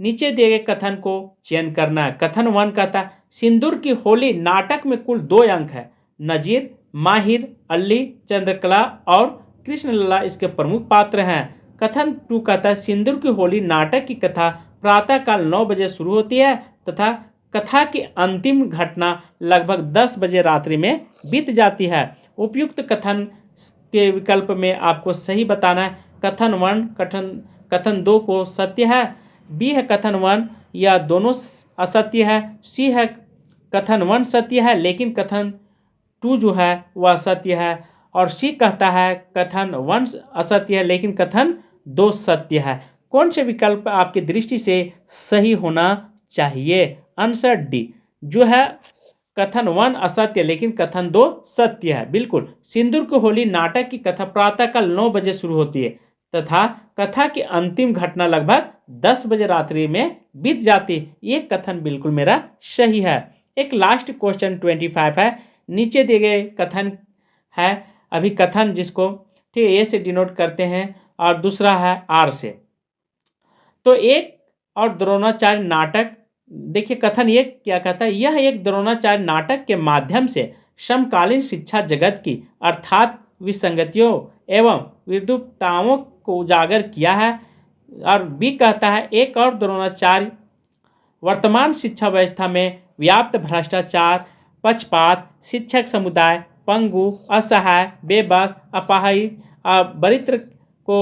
नीचे दिए गए कथन को चयन करना है। कथन 1 कहता है सिंदूर की होली नाटक में कुल 2 अंक है, नजीर, माहिर, अली, चंद्रकला और कृष्णलला इसके प्रमुख पात्र हैं। कथन 2 कहता है सिंदूर की होली नाटक की कथा प्रातःकाल 9 बजे शुरू होती है तथा कथा की अंतिम घटना लगभग 10 बजे रात्रि में बीत जाती है। उपयुक्त कथन के विकल्प में आपको सही बताना है। कथन 1 कथन 2 को सत्य है, बी है कथन 1 या दोनों असत्य है, सी है कथन 1 सत्य है लेकिन कथन 2 जो है वह असत्य है, और सी कहता है कथन 1 असत्य है लेकिन कथन 2 सत्य है। कौन से विकल्प आपकी दृष्टि से सही होना चाहिए? आंसर डी जो है कथन 1 असत्य लेकिन कथन 2 सत्य है। बिल्कुल, सिंदूर की होली नाटक की कथा प्रातःकाल 9 बजे शुरू होती है तथा कथा की अंतिम घटना लगभग 10 बजे रात्रि में बीत जाती है। ये कथन बिल्कुल मेरा सही है। एक लास्ट क्वेश्चन 25 है, नीचे दिए गए कथन है अभी कथन जिसको ठीक ए से डिनोट करते हैं और दूसरा है आर से। तो एक और द्रोणाचार्य नाटक, देखिए कथन ये क्या कहता है, यह एक द्रोणाचार्य नाटक के माध्यम से समकालीन शिक्षा जगत की अर्थात विसंगतियों एवं विद्रुपताओं को उजागर किया है। और बी कहता है एक और द्रोणाचार्य वर्तमान शिक्षा व्यवस्था में व्याप्त भ्रष्टाचार, पक्षपात, शिक्षक समुदाय पंगु, असहाय, बेबस, अपाहिज, दरिद्र को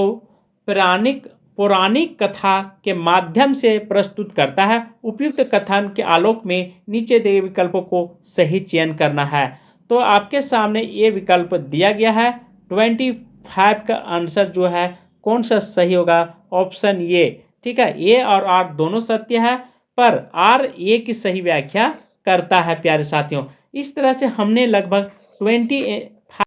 पौराणिक कथा के माध्यम से प्रस्तुत करता है। उपयुक्त कथन के आलोक में नीचे दिए विकल्पों को सही चयन करना है। तो आपके सामने ये विकल्प दिया गया है। 25 का आंसर जो है कौन सा सही होगा? ऑप्शन ए, ठीक है, ए और आर दोनों सत्य है पर आर ए की सही व्याख्या करता है। प्यारे साथियों, इस तरह से हमने लगभग